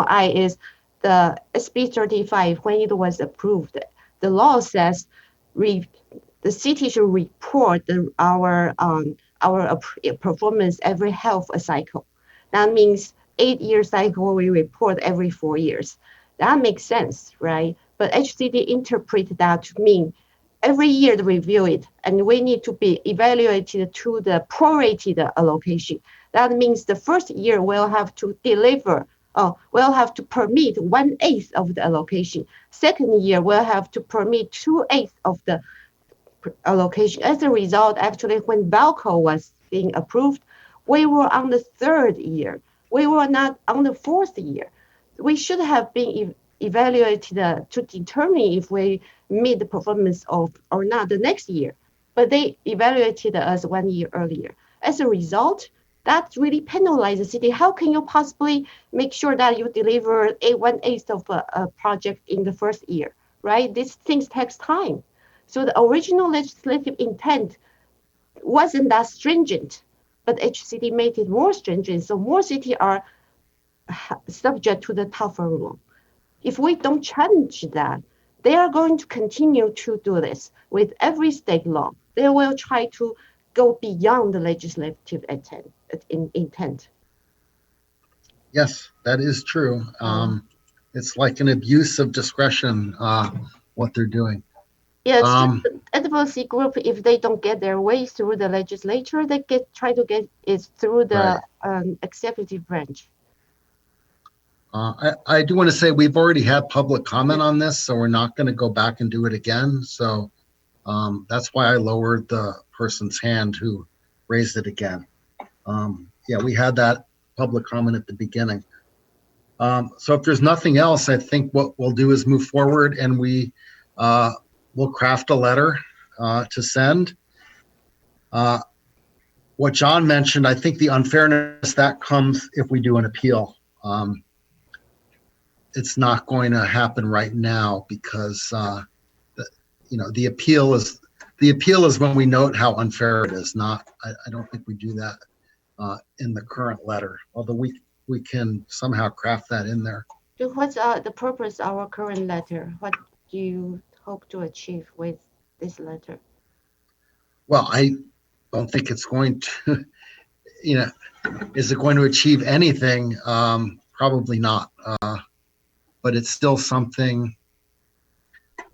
eye is the SB 35. When it was approved, the law says the city should report our performance every half a cycle. That means 8-year cycle, we report every 4 years. That makes sense, right? But HCD interpret that to mean every year to review it, and we need to be evaluated to the prorated allocation. That means the first year we'll have to we'll have to permit 1/8 of the allocation. Second year, we'll have to permit 2/8 of the allocation. As a result, actually, when Valco was being approved, we were on the 3rd year. We were not on the 4th year. We should have been evaluated to determine if we meet the performance of or not the next year. But they evaluated us 1 year earlier. As a result, that really penalized the city. How can you possibly make sure that you deliver 1/8 of a project in the first year, right? These things takes time. So the original legislative intent wasn't that stringent, but HCD made it more stringent. So more cities are subject to the tougher rule. If we don't challenge that, they are going to continue to do this with every state law. They will try to go beyond the legislative intent. Yes, that is true. It's like an abuse of discretion, what they're doing. Yeah, it's Um, just the advocacy group, if they don't get their way through the legislature, they try to get it through the executive branch. I do want to say we've already had public comment on this, so we're not going to go back and do it again. So that's why I lowered the person's hand who raised it again. Yeah, we had that public comment at the beginning. So if there's nothing else, I think what we'll do is move forward and we'll craft a letter to send. What John mentioned, I think the unfairness that comes if we do an appeal. It's not going to happen right now because the appeal is when we note how unfair it is. Not, I don't think we do that in the current letter. Although we can somehow craft that in there. So what's the purpose of our current letter? What do you hope to achieve with this letter? Well, I don't think it's going to. Is it going to achieve anything? Probably not. But it's still something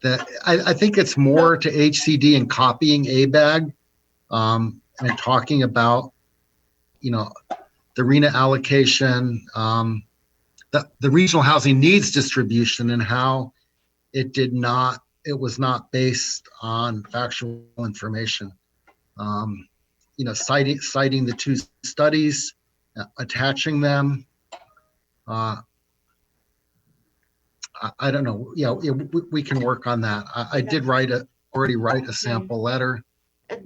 that I think it's more to HCD and copying ABAG and talking about, the RENA allocation, the regional housing needs distribution and how it was not based on factual information. Citing the two studies, attaching them. I don't know. We can work on that. I did already write a sample letter.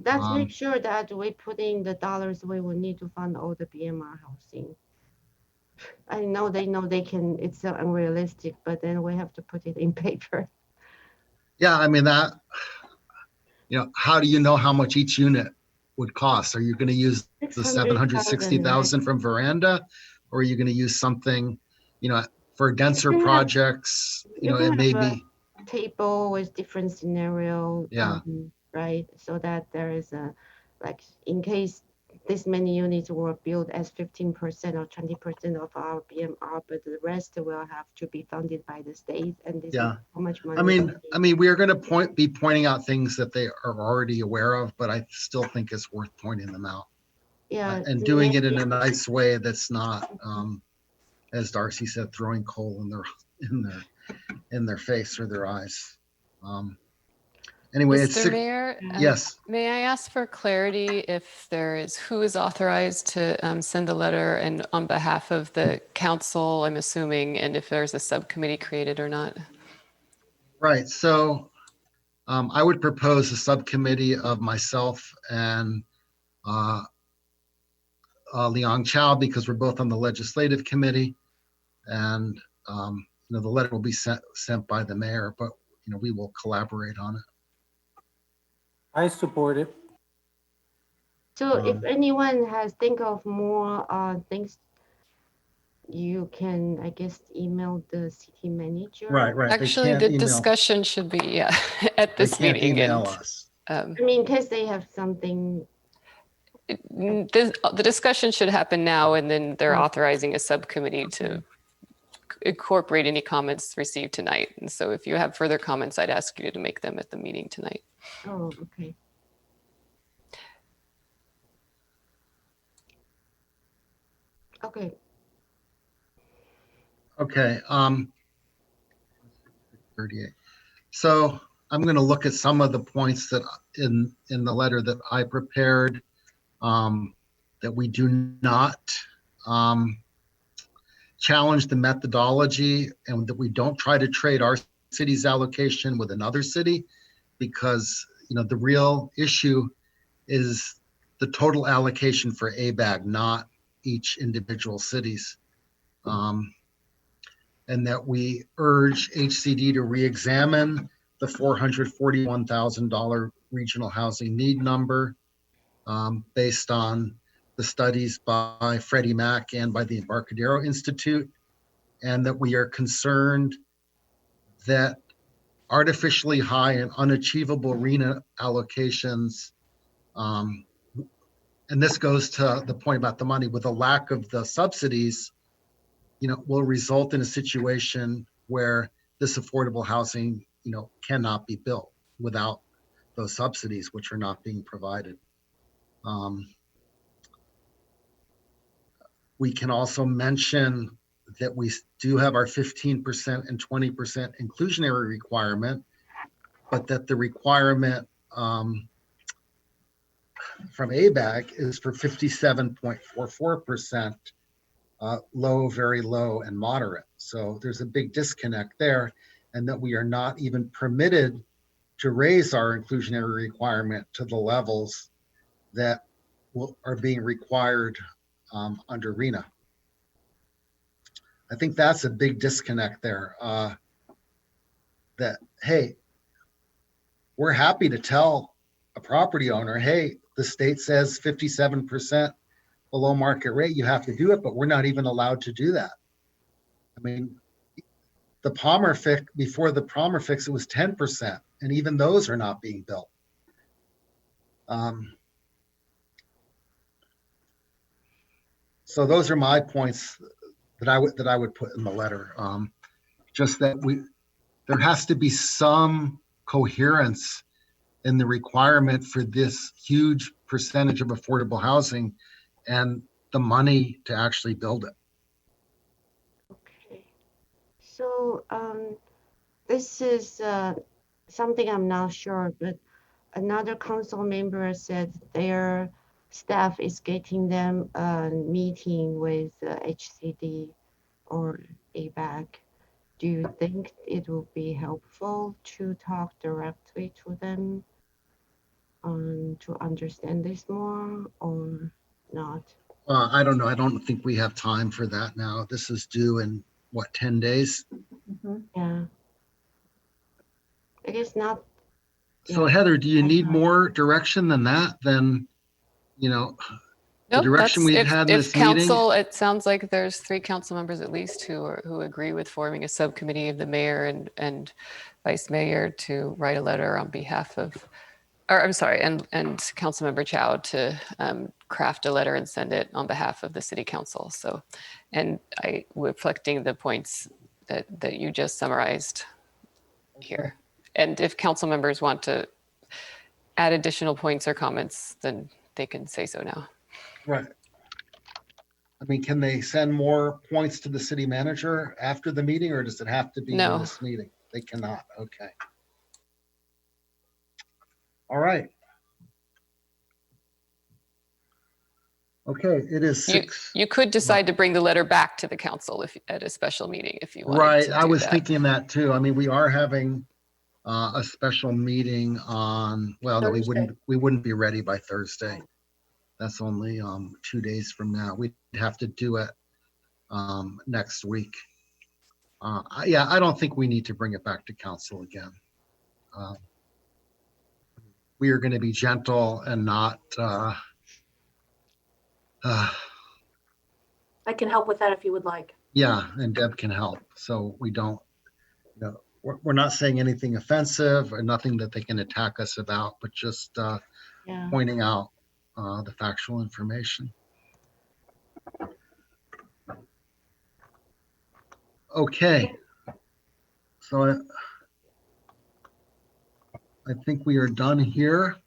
Let's make sure that we put in the dollars we will need to fund all the BMR housing. I know they can, it's unrealistic, but then we have to put it in paper. Yeah, I mean how do you know how much each unit would cost? Are you going to use the 760,000 from Veranda, or are you going to use something, for denser projects? It may be table with different scenario. Yeah. Right, so that there is in case this many units were built as 15% or 20% of our BMR, but the rest will have to be funded by the state, and this is how much money. I mean, we are going to be pointing out things that they are already aware of, but I still think it's worth pointing them out. Yeah, and doing it in a nice way that's not, as Darcy said, throwing coal in their face or their eyes. Anyway, Mr. Mayor, yes. May I ask for clarity if who is authorized to send the letter and on behalf of the council, I'm assuming, and if there's a subcommittee created or not? Right. So I would propose a subcommittee of myself and Liang Chow, because we're both on the legislative committee, and the letter will be sent by the mayor, but we will collaborate on it. I support it. So if anyone has think of more things, you can, I guess, email the city manager. Right. Actually, the discussion should be at this they can't meeting. Email us. I mean, in case they have something. The discussion should happen now, and then they're authorizing a subcommittee to incorporate any comments received tonight. And so if you have further comments, I'd ask you to make them at the meeting tonight. Oh, okay. Okay. Okay. 38. So I'm going to look at some of the points that in the letter that I prepared, that we do not challenge the methodology, and that we don't try to trade our city's allocation with another city, because the real issue is the total allocation for ABAG, not each individual cities. And that we urge HCD to re-examine the $441,000 regional housing need number based on the studies by Freddie Mac and by the Embarcadero Institute, and that we are concerned that artificially high and unachievable RENA allocations, and this goes to the point about the money, with a lack of the subsidies, will result in a situation where this affordable housing, cannot be built. without those subsidies, which are not being provided. We can also mention that we do have our 15% and 20% inclusionary requirement, but that the requirement from ABAG is for 57.44%, low, very low, and moderate. So there's a big disconnect there, and that we are not even permitted to raise our inclusionary requirement to the levels that are being required under RENA. I think that's a big disconnect there. That, hey, we're happy to tell a property owner, hey, the state says 57% below market rate, you have to do it, but we're not even allowed to do that. I mean, the Palmer fix, before the Palmer fix, it was 10%, and even those are not being built. So those are my points that I would put in the letter. Just that there has to be some coherence in the requirement for this huge percentage of affordable housing and the money to actually build it. Okay. So this is something I'm not sure, but another council member said their staff is getting them a meeting with HCD or ABAG. Do you think it will be helpful to talk directly to them to understand this more or not? I don't know. I don't think we have time for that now. This is due in, what, 10 days? Yeah. I guess not. So Yeah. Heather, do you need more direction than that? Then, you know, the Nope, direction that's we've if, had in if this meeting. council, it sounds like there's 3 council members at least who agree with forming a subcommittee of the mayor and vice mayor to write a letter on behalf of, or I'm sorry, and Councilmember Chow to craft a letter and send it on behalf of the city council. So, and reflecting the points that you just summarized here. And if council members want to add additional points or comments, then they can say so now. Right. I mean, can they send more points to the city manager after the meeting, or does it have to be in No. this meeting? They cannot. Okay. All right. Okay, it is 6. You could decide to bring the letter back to the council at a special meeting if you wanted Right. to I do was that. thinking that too. I mean, we are having a special meeting on, well, no, we wouldn't be ready by Thursday. That's only 2 days from now. We'd have to do it next week. Yeah, I don't think we need to bring it back to council again. We are going to be gentle and not. I can help with that if you would like. Yeah, and Deb can help. So we don't, you know, we're not saying anything offensive or nothing that they can attack us about, but just Yeah. pointing out the factual information. Okay. So I think we are done here.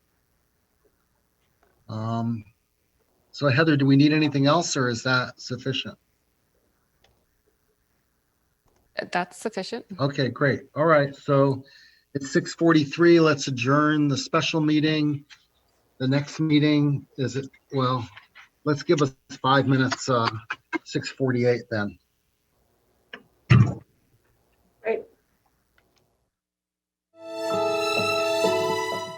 So Heather, do we need anything else or is that sufficient? That's sufficient. Okay, great. All right, so it's 6:43. Let's adjourn the special meeting. The next meeting is well, let's give us 5 minutes, 6:48 then.